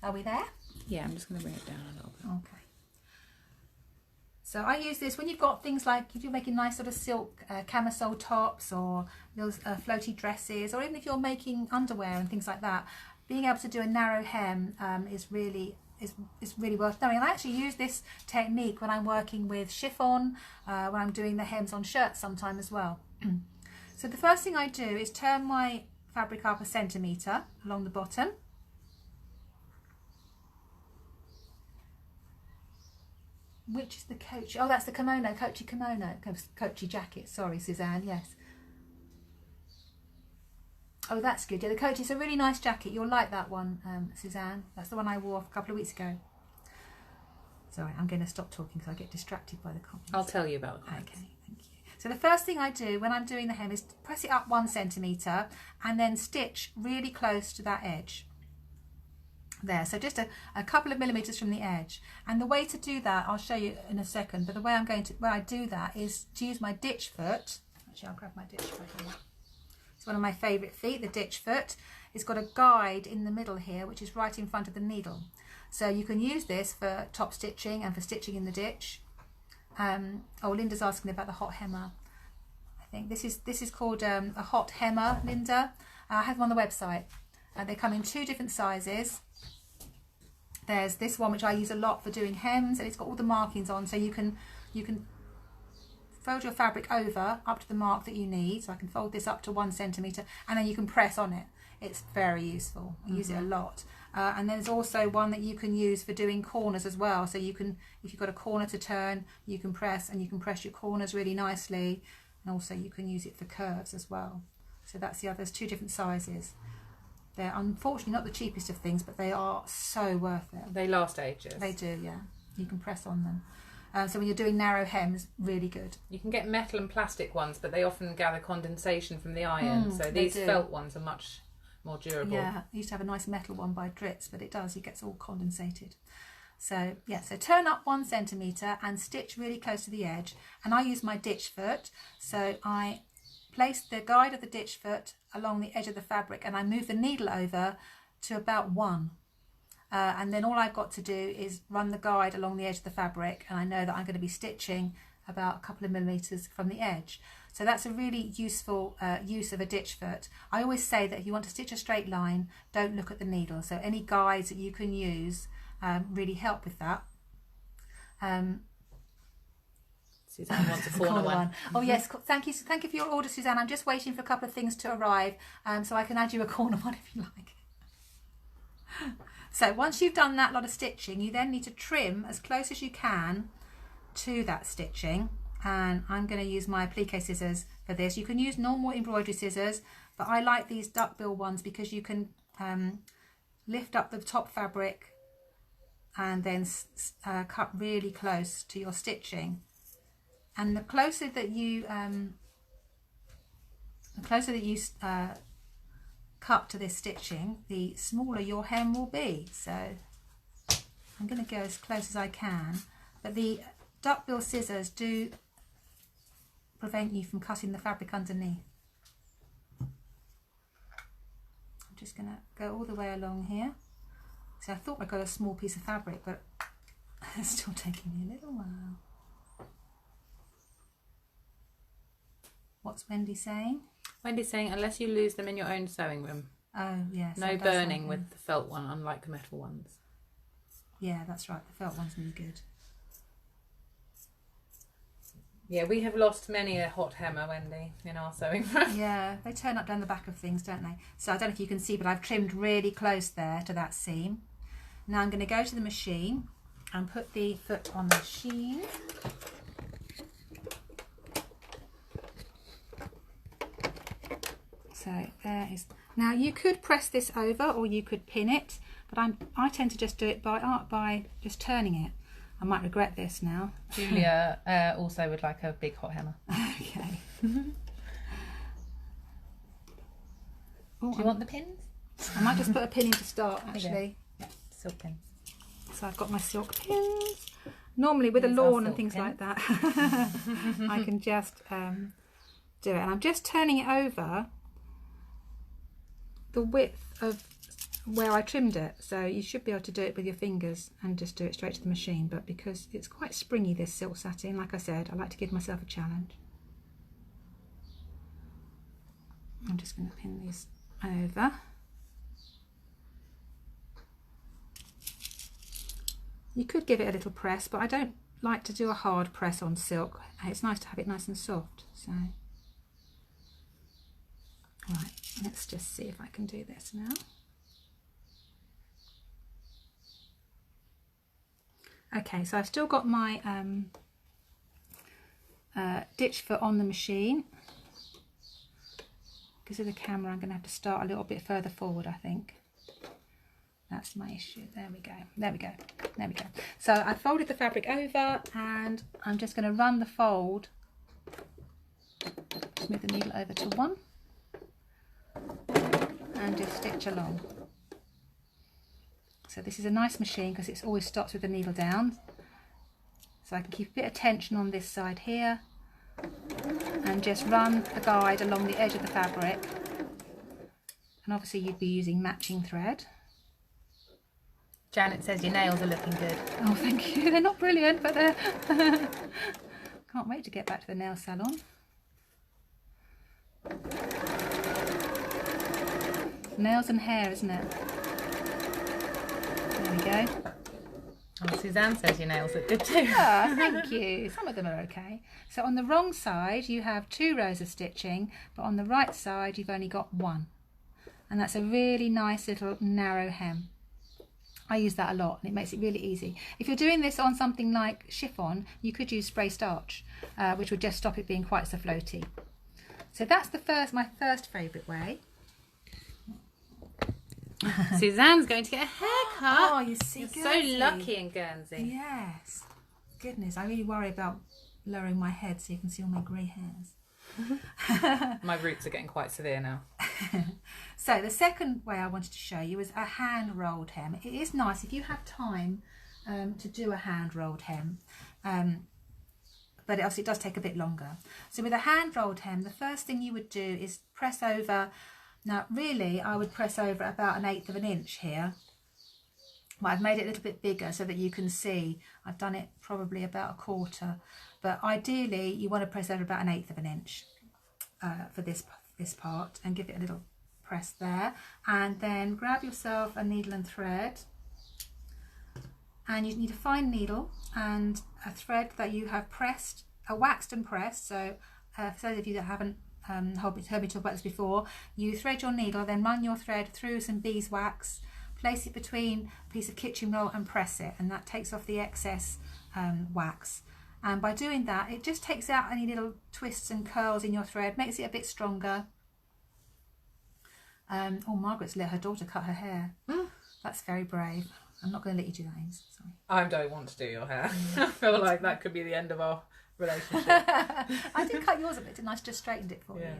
Are we there? Yeah, I'm just going to bring it down a little bit. Okay. So I use this when you've got things like, if you're making nice sort of silk camisole tops or those floaty dresses, or even if you're making underwear and things like that, being able to do a narrow hem is really worth knowing. And I actually use this technique when I'm working with chiffon, when I'm doing the hems on shirts sometime as well. So the first thing I do is turn my fabric up 1 centimetre along the bottom. Which is the Couture? Oh, that's the kimono, Couture kimono, Couture jacket. Sorry, Suzanne. Yes. Oh, that's good. Yeah, the Couture is a really nice jacket. You'll like that one, Suzanne. That's the one I wore a couple of weeks ago. Sorry, I'm going to stop talking because I get distracted by the comments. I'll tell you about that. Okay, thank you. So the first thing I do when I'm doing the hem is press it up 1 centimetre and then stitch really close to that edge. There, so just a couple of millimetres from the edge. And the way to do that, I'll show you in a second, but the way I do that is to use my ditch foot. Actually, I'll grab my ditch foot here. It's one of my favourite feet, the ditch foot. It's got a guide in the middle here, which is right in front of the needle. So you can use this for top stitching and for stitching in the ditch. Oh, Linda's asking about the hot hemmer. I think this is called a hot hemmer, Linda. I have them on the website. They come in 2 different sizes. There's this one which I use a lot for doing hems, and it's got all the markings on, so you can fold your fabric over up to the mark that you need. So I can fold this up to 1 centimetre, and then you can press on it. It's very useful. I use it a lot. And there's also one that you can use for doing corners as well. So you can, if you've got a corner to turn, you can press, and you can press your corners really nicely. And also you can use it for curves as well. So that's the other. There's 2 different sizes. They're unfortunately not the cheapest of things, but they are so worth it. They last ages. They do, yeah. You can press on them. So when you're doing narrow hems, really good. You can get metal and plastic ones, but they often gather condensation from the iron. So these felt ones are much more durable. Yeah, I used to have a nice metal one by Dritz, but it gets all condensated. So yeah, so turn up 1 centimetre and stitch really close to the edge. And I use my ditch foot. So I place the guide of the ditch foot along the edge of the fabric, and I move the needle over to about 1. And then all I've got to do is run the guide along the edge of the fabric, and I know that I'm going to be stitching about a couple of millimetres from the edge. So that's a really useful use of a ditch foot. I always say that if you want to stitch a straight line, don't look at the needle. So any guides that you can use really help with that. Suzanne wants a corner one. Oh yes, thank you for your order, Suzanne. I'm just waiting for a couple of things to arrive, so I can add you a corner one if you like. So once you've done that lot of stitching, you then need to trim as close as you can to that stitching. And I'm going to use my applique scissors for this. You can use normal embroidery scissors, but I like these duckbill ones because you can lift up the top fabric and then cut really close to your stitching. And the closer that you cut to this stitching, the smaller your hem will be. So I'm going to go as close as I can, but the duckbill scissors do prevent you from cutting the fabric underneath. I'm just going to go all the way along here. So I thought I got a small piece of fabric, but it's still taking me a little while. What's Wendy saying? Wendy's saying unless you lose them in your own sewing room. Oh yes. No burning with the felt one, unlike the metal ones. Yeah, that's right. The felt one's really good. Yeah, we have lost many a hot hemmer, Wendy, in our sewing room. Yeah, they turn up down the back of things, don't they? So I don't know if you can see, but I've trimmed really close there to that seam. Now I'm going to go to the machine and put the foot on the machine. So there is. Now you could press this over or you could pin it, but I tend to just do it by just turning it. I might regret this now. Julia also would like a big hot hammer. Okay. Do you want the pins? I might just put a pin in to start actually. Yeah, silk pins. So I've got my silk pins. Normally with a lawn and things like that, I can just do it. And I'm just turning it over the width of where I trimmed it, so you should be able to do it with your fingers and just do it straight to the machine, but because it's quite springy, this silk satin, like I said, I like to give myself a challenge. I'm just going to pin these over. You could give it a little press, but I don't like to do a hard press on silk. It's nice to have it nice and soft. So right, let's just see if I can do this now. Okay, so I've still got my ditch foot on the machine. Because of the camera, I'm going to have to start a little bit further forward, I think. That's my issue. There we go. There we go. There we go. So I folded the fabric over and I'm just going to run the fold just move the needle over to 1 and just stitch along. So this is a nice machine because it always stops with the needle down. So I can keep a bit of tension on this side here and just run the guide along the edge of the fabric. And obviously you'd be using matching thread. Janet says your nails are looking good. Oh, thank you. They're not brilliant, but they're... Can't wait to get back to the nail salon. Nails and hair, isn't it? There we go. Oh, Suzanne says your nails look good too. Yeah, thank you. Some of them are okay. So on the wrong side, you have 2 rows of stitching, but on the right side, you've only got 1. And that's a really nice little narrow hem. I use that a lot and it makes it really easy. If you're doing this on something like chiffon, you could use spray starch, which would just stop it being quite so floaty. So that's my first favourite way. Suzanne's going to get a haircut. Oh, you see, you're so lucky in Guernsey. Yes. Goodness, I really worry about lowering my head so you can see all my grey hairs. My roots are getting quite severe now. So the second way I wanted to show you is a hand rolled hem. It is nice if you have time to do a hand rolled hem, but it does take a bit longer. So with a hand rolled hem, the first thing you would do is press over. Now really I would press over about 1/8 of an inch here. Well, I've made it a little bit bigger so that you can see. I've done it probably about 1/4, but ideally you want to press over about 1/8 of an inch for this part, and give it a little press there, and then grab yourself a needle and thread, and you need a fine needle and a thread that you have pressed, waxed and pressed. So for those of you that haven't heard me talk about this before, you thread your needle, then run your thread through some beeswax, place it between a piece of kitchen roll and press it, and that takes off the excess wax. And by doing that, it just takes out any little twists and curls in your thread, makes it a bit stronger. Oh, Margaret's let her daughter cut her hair. That's very brave. I'm not going to let you do that, Ames. Sorry. I don't want to do your hair. I feel like that could be the end of our relationship. I did cut yours a bit, didn't I? I just straightened it for you.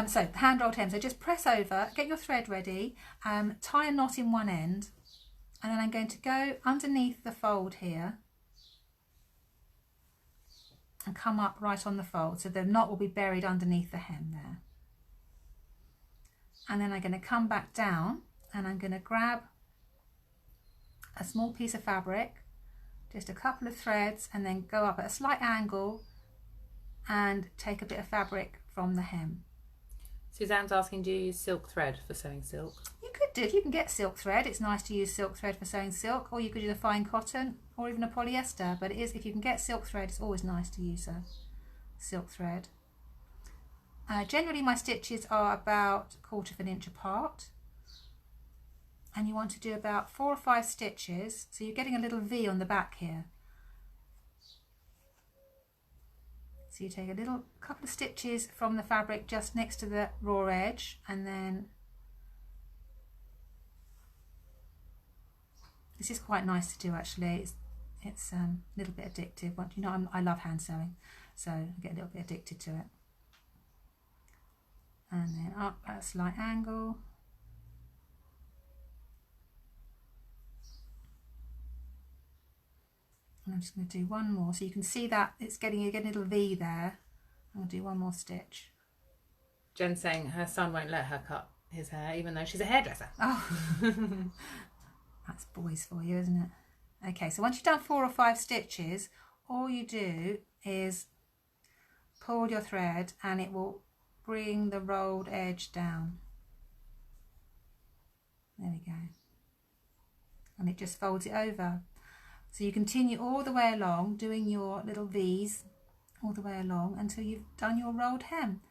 So hand rolled hem. So just press over, get your thread ready, tie a knot in one end, and then I'm going to go underneath the fold here and come up right on the fold, so the knot will be buried underneath the hem there. And then I'm going to come back down and I'm going to grab a small piece of fabric, just a couple of threads, and then go up at a slight angle and take a bit of fabric from the hem. Suzanne's asking, do you use silk thread for sewing silk? You could do, if you can get silk thread, it's nice to use silk thread for sewing silk, or you could use a fine cotton or even a polyester, but it is, if you can get silk thread, it's always nice to use a silk thread. Generally my stitches are about 1/4 of an inch apart, and you want to do about 4 or 5 stitches, so you're getting a little V on the back here. So you take a couple of stitches from the fabric just next to the raw edge, and then this is quite nice to do actually. It's a little bit addictive. You know, I love hand sewing, so I get a little bit addicted to it. And then up at a slight angle. And I'm just going to do one more, so you can see that it's getting a little V there. I'm going to do one more stitch. Jen's saying her son won't let her cut his hair, even though she's a hairdresser. Oh, that's boys for you, isn't it? Okay, so once you've done 4 or 5 stitches, all you do is pull your thread and it will bring the rolled edge down. There we go. And it just folds it over. So you continue all the way along, doing your little V's all the way along until you've done your rolled hem.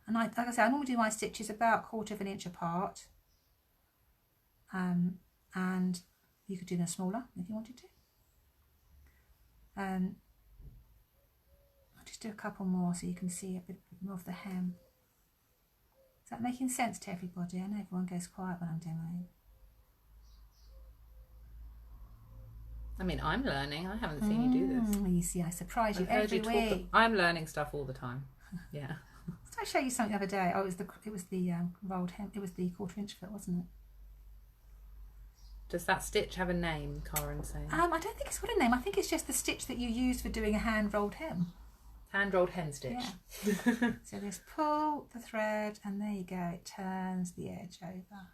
And like I say, I normally do my stitches about 1/4 of an inch apart. And you could do them smaller if you wanted to. I'll just do a couple more so you can see a bit more of the hem. Is that making sense to everybody? I know everyone goes quiet when I'm demoing. I mean, I'm learning. I haven't seen you do this. You see, I surprise you every week. I'm learning stuff all the time. Yeah. I show you something the other day? Oh, it was the rolled hem. It was the 1/4 inch foot, wasn't it? Does that stitch have a name, Karen's saying? I don't think it's got a name. I think it's just the stitch that you use for doing a hand rolled hem. Hand rolled hem stitch. Yeah. So just pull the thread, and there you go. It turns the edge over.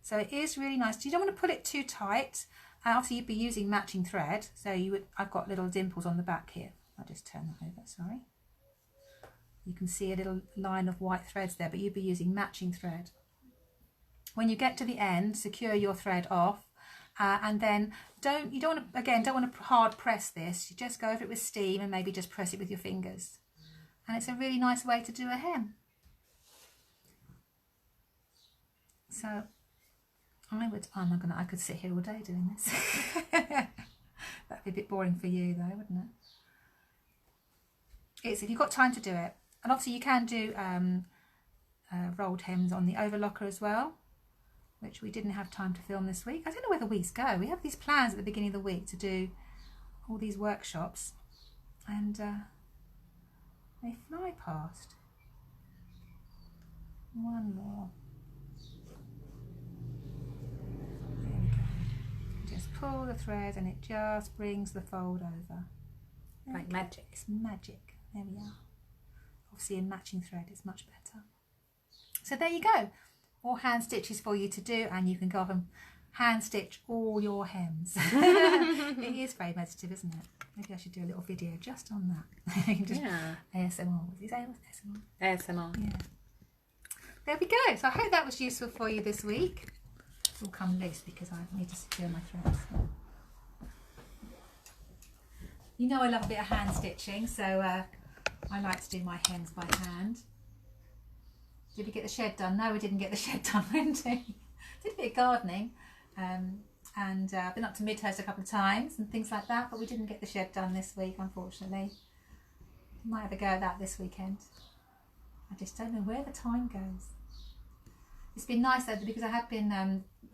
So it is really nice. You don't want to pull it too tight. Obviously, you'd be using matching thread. So you would. I've got little dimples on the back here. I'll just turn that over. Sorry. You can see a little line of white threads there, but you'd be using matching thread. When you get to the end, secure your thread off, and then don't want to hard press this. You just go over it with steam and maybe just press it with your fingers, and it's a really nice way to do a hem. So I could sit here all day doing this. That'd be a bit boring for you though, wouldn't it? It's if you've got time to do it, and obviously you can do rolled hems on the overlocker as well, which we didn't have time to film this week. I don't know where the weeks go. We have these plans at the beginning of the week to do all these workshops, and they fly past. One more. There we go. Just pull the thread and it just brings the fold over. Like magic. It's magic. There we are. Obviously in matching thread it's much better. So there you go. More hand stitches for you to do, and you can go off and hand stitch all your hems. It is very meditative, isn't it? Maybe I should do a little video just on that. Just yeah. ASMR. Is it ASMR? ASMR. Yeah. There we go. So I hope that was useful for you this week. It's all come loose because I need to secure my threads. You know I love a bit of hand stitching, so I like to do my hems by hand. Did we get the shed done? No, we didn't get the shed done, Wendy. Did a bit of gardening, and I've been up to Midhurst a couple of times and things like that, but we didn't get the shed done this week, unfortunately. Might have a go at that this weekend. I just don't know where the time goes. It's been nice though, because I have been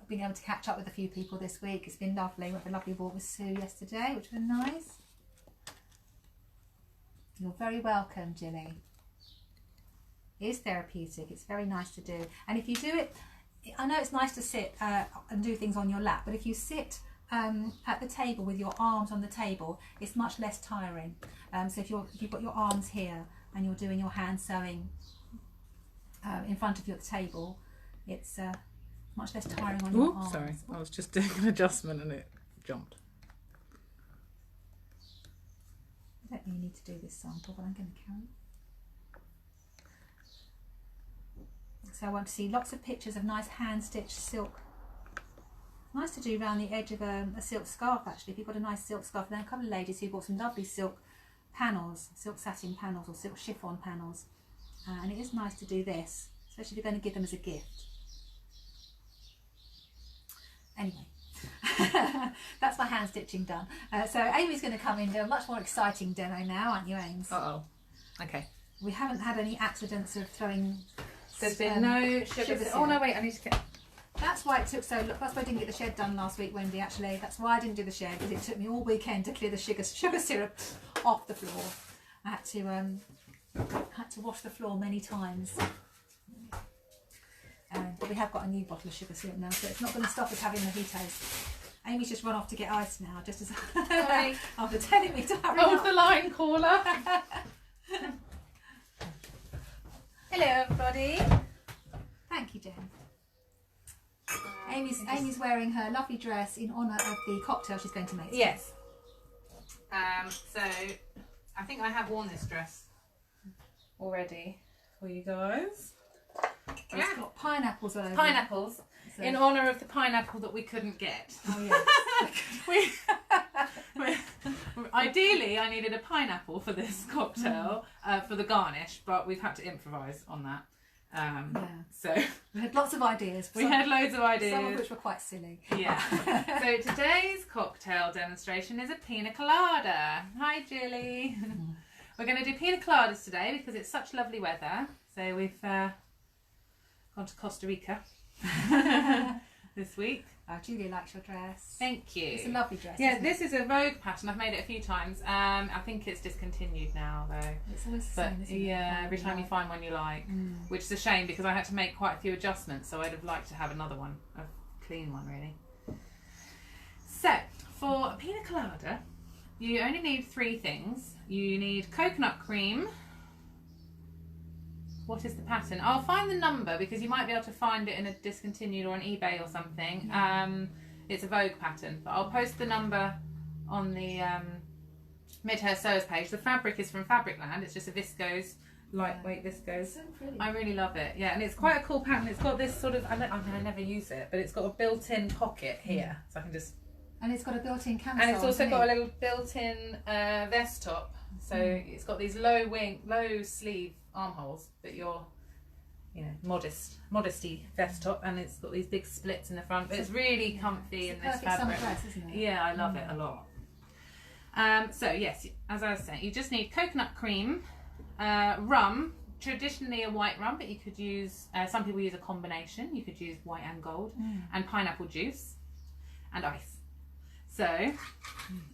able to catch up with a few people this week. It's been lovely. We went for a lovely walk with Sue yesterday, which was nice. You're very welcome, Jilly. It is therapeutic. It's very nice to do. And if you do it, I know it's nice to sit and do things on your lap, but if you sit at the table with your arms on the table, it's much less tiring. So if you've got your arms here and you're doing your hand sewing in front of you at the table, it's much less tiring on your arms. Sorry, I was just doing an adjustment and it jumped. I don't really need to do this sample, but I'm going to carry it. So I want to see lots of pictures of nice hand-stitched silk. Nice to do around the edge of a silk scarf, actually. If you've got a nice silk scarf, then a couple of ladies who bought some lovely silk panels, silk satin panels or silk chiffon panels. And it is nice to do this, especially if you're going to give them as a gift. Anyway, that's my hand stitching done. So Amy's going to come in and do a much more exciting demo now, aren't you, Ames? Uh-oh. Okay. We haven't had any accidents of throwing... There's been no sugar. Oh no, wait, I need to get... That's why it took so long. That's why I didn't get the shed done last week, Wendy, actually. That's why I didn't do the shed, because it took me all weekend to clear the sugar syrup off the floor. I had to wash the floor many times. But we have got a new bottle of sugar syrup now, so it's not going to stop us having mojitos. Amy's just run off to get ice now, just as after telling me to hurry Hold up. the line, caller. Hello, everybody. Thank you, Jen. Amy's wearing her lovely dress in honour of the cocktail she's going to make. Yes. So I think I have worn this dress already for you guys. Yeah. It's got pineapples all over. Pineapples. So. In honour of the pineapple that we couldn't get. Oh yes. Ideally, I needed a pineapple for this cocktail for the garnish, but we've had to improvise on that. So we had lots of ideas. We had loads of ideas. Some of which were quite silly. Yeah. So today's cocktail demonstration is a Pina Colada. Hi, Julie. We're going to do Pina Coladas today because it's such lovely weather. So we've gone to Costa Rica. this week. Oh, Julia likes your dress. Thank you. It's a lovely dress. Yeah, this is a Vogue pattern. I've made it a few times. I think it's discontinued now though. It's always the same, isn't it? Yeah, every time you find one you like, which is a shame because I had to make quite a few adjustments, so I'd have liked to have another one, a clean one really. So, for a Pina Colada, you only need 3 things. You need coconut cream. What is the pattern? I'll find the number because you might be able to find it in a discontinued or an eBay or something. It's a Vogue pattern, but I'll post the number on the Midhurst Sewers page. The fabric is from Fabricland. It's just a viscose, lightweight viscose. So pretty. I really love it. Yeah, and it's quite a cool pattern. It's got this sort of, I never use it, but it's got a built-in pocket here, so I can just. And it's got a built-in camisole. And it's also got a little built-in vest top. So it's got these low sleeve armholes, but you're, modesty vest top, and it's got these big splits in the front. But it's really comfy in this fabric. Summer dress, isn't it? Yeah, I love it a lot. So yes, as I was saying, you just need coconut cream, rum, traditionally a white rum, but you could use, some people use a combination. You could use white and gold, and pineapple juice, and ice. So,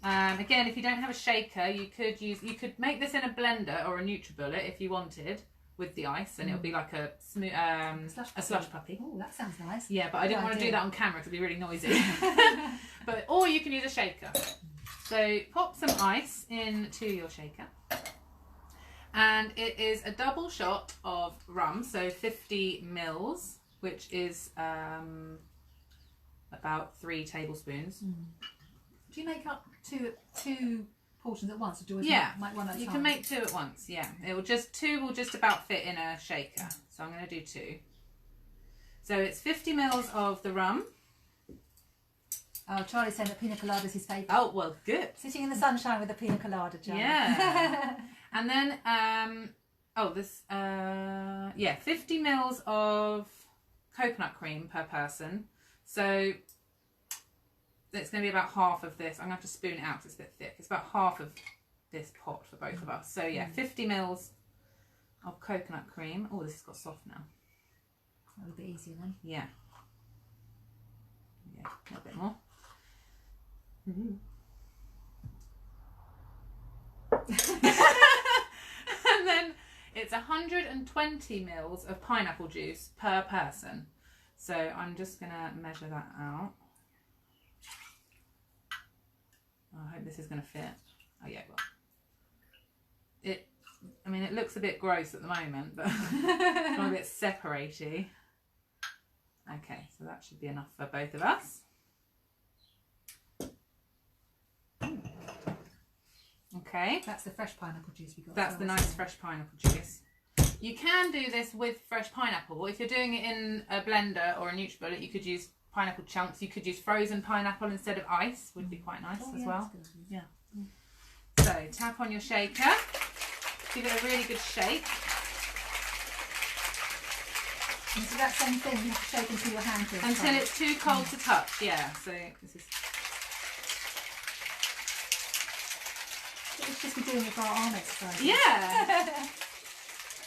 again, if you don't have a shaker, you could make this in a blender or a NutriBullet if you wanted with the ice, and it'll be like a smooth, slush puppy. Oh, that sounds nice. Yeah, but I didn't want to do that on camera because it'd be really noisy. Or you can use a shaker. So pop some ice into your shaker, and it is a double shot of rum, so 50 mils, which is about 3 tablespoons. Do you make up two portions at once, or do you make one at a time? You can make 2 at once. Yeah, 2 will just about fit in a shaker. So I'm going to do 2. So it's 50 mils of the rum. Oh, Charlie's saying that Pina Colada is his favourite. Oh, well, good. Sitting in the sunshine with a Pina Colada, Charlie. Yeah. And then 50 mils of coconut cream per person. So it's going to be about half of this. I'm going to have to spoon it out because it's a bit thick. It's about half of this pot for both of us. So yeah, 50 mils of coconut cream. Oh, this has got soft now. A little bit easier then. Yeah. Yeah, a little bit more. And then it's 120 mils of pineapple juice per person. So I'm just going to measure that out. I hope this is going to fit. Oh yeah, well. It looks a bit gross at the moment, but it's a bit separatey. Okay, so that should be enough for both of us. Okay. That's the fresh pineapple juice we got. That's the nice fresh pineapple juice. You can do this with fresh pineapple. If you're doing it in a blender or a NutriBullet, you could use pineapple chunks. You could use frozen pineapple instead of ice. Would be quite nice as well. Yeah. So tap on your shaker. Give it a really good shake. And so that same thing, you have to shake until your hand feels until cold. it's too cold to touch. Yeah. So this is. It's just be doing it for our arm exercise. Yeah.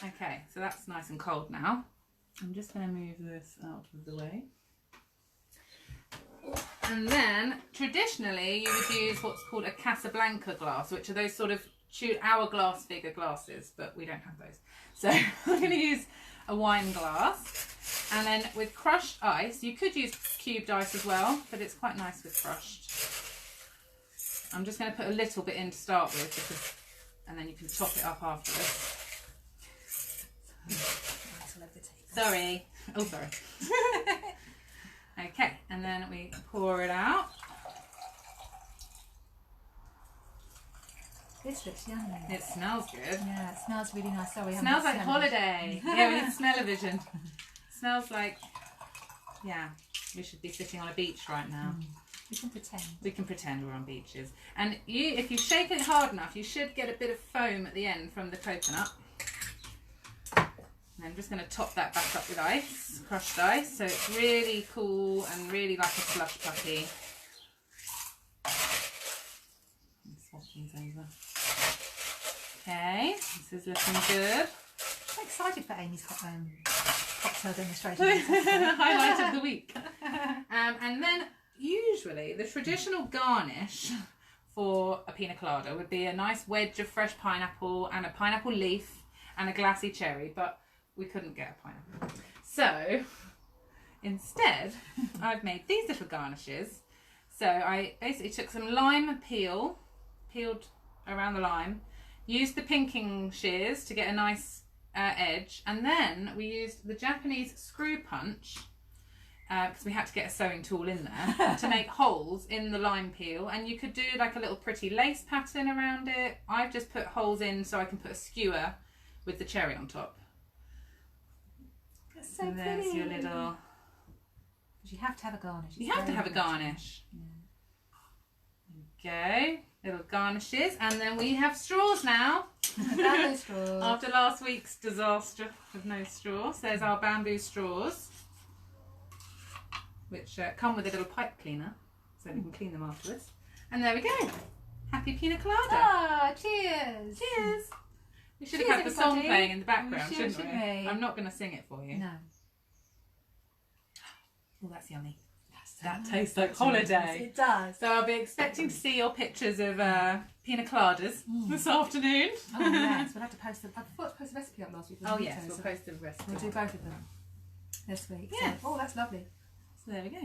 Okay, so that's nice and cold now. I'm just going to move this out of the way. And then, traditionally, you would use what's called a Casablanca glass, which are those sort of hourglass figure glasses, but we don't have those. So I'm going to use a wine glass. And then with crushed ice, you could use cubed ice as well, but it's quite nice with crushed. I'm just going to put a little bit in to start with, and then you can top it up afterwards. Sorry. Oh, sorry. Okay, and then we pour it out. This looks yummy. It smells good. Yeah, it smells really nice. Sorry, it smells like holiday. Yeah, we need smell-o-vision. Smells like, yeah, we should be sitting on a beach right now. We can pretend. We can pretend we're on beaches. And if you shake it hard enough, you should get a bit of foam at the end from the coconut. And I'm just going to top that back up with ice, crushed ice, so it's really cool and really like a slush puppy. Swap these over. Okay, this is looking good. I'm excited for Amy's cocktail demonstration. Highlight of the week. And then usually the traditional garnish for a pina colada would be a nice wedge of fresh pineapple and a pineapple leaf and a glassy cherry, but we couldn't get a pineapple. So instead, I've made these little garnishes. So I basically took some lime peeled around the lime, used the pinking shears to get a nice edge, and then we used the Japanese screw punch because we had to get a sewing tool in there to make holes in the lime peel, and you could do like a little pretty lace pattern around it. I've just put holes in so I can put a skewer with the cherry on top. That's so and pretty. there's your little... You have to have a garnish. You have to have a garnish. Yeah. Okay, little garnishes, and then we have straws now. Bamboo straws. After last week's disaster of no straws, there's our bamboo straws, which come with a little pipe cleaner, so we can clean them afterwards. And there we go. Happy Pina Colada. Ah, cheers. Cheers. We should Cheers, have had the song everybody. playing in the background, We should, shouldn't shouldn't we? we? I'm not going to sing it for you. No. Oh, that's yummy. That's That nice. tastes like holiday. It does. So I'll be expecting to see your pictures of Pina Coladas this afternoon. Oh yes, we'll have to post them. I forgot to post the recipe up last week. Oh yes, we'll post the recipe. We'll do both of them this week. Yes. So, oh, that's lovely. So there we go.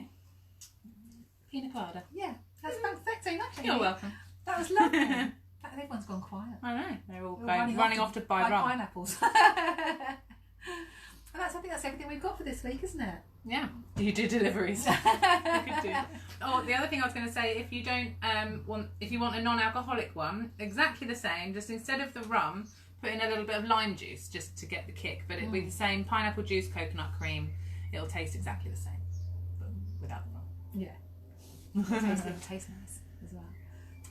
Pina Colada. Yeah, that's thanks so much. You're welcome. That was lovely. Everyone's gone quiet. I know. They're all We're running off to buy rum. pineapples. And I think that's everything we've got for this week, isn't it? Yeah. You do deliveries. You could do. Oh, the other thing I was going to say, if you don't if you want a non-alcoholic one, exactly the same. Just instead of the rum, put in a little bit of lime juice just to get the kick. But it'll be the same pineapple juice, coconut cream. It'll taste exactly the same, but without the rum. Yeah. It'll taste nice as well.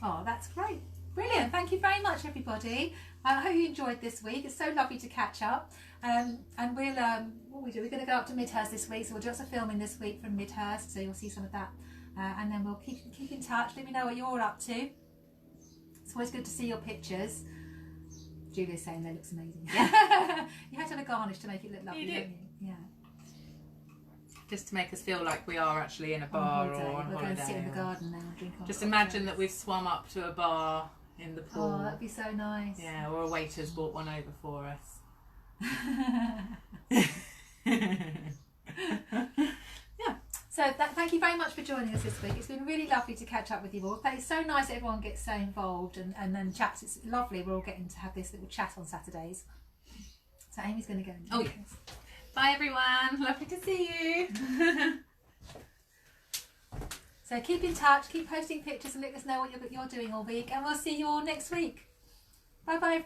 Oh, that's great. Brilliant. Thank you very much, everybody. I hope you enjoyed this week. It's so lovely to catch up. And we'll, what we do, we're going to go up to Midhurst this week, so we'll do lots of filming this week from Midhurst, so you'll see some of that. And then we'll keep in touch. Let me know what you're up to. It's always good to see your pictures. Julia's saying that looks amazing. You have to have a garnish to make it look lovely, You do. don't you? Yeah. Just to make us feel like we are actually in a bar or on We're holiday. going to sit in the or- garden now and drink our Just imagine cocktails. that we've swum up to a bar in the pool. Oh, that'd be so nice. Yeah, or a waiter's brought one over for us. Yeah. So thank you very much for joining us this week. It's been really lovely to catch up with you all. It's so nice that everyone gets so involved and then chats. It's lovely. We're all getting to have this little chat on Saturdays. So Amy's going to go and do this. Bye everyone. Lovely to see you. So keep in touch. Keep posting pictures and let us know what you're doing all week. And we'll see you all next week. Bye bye.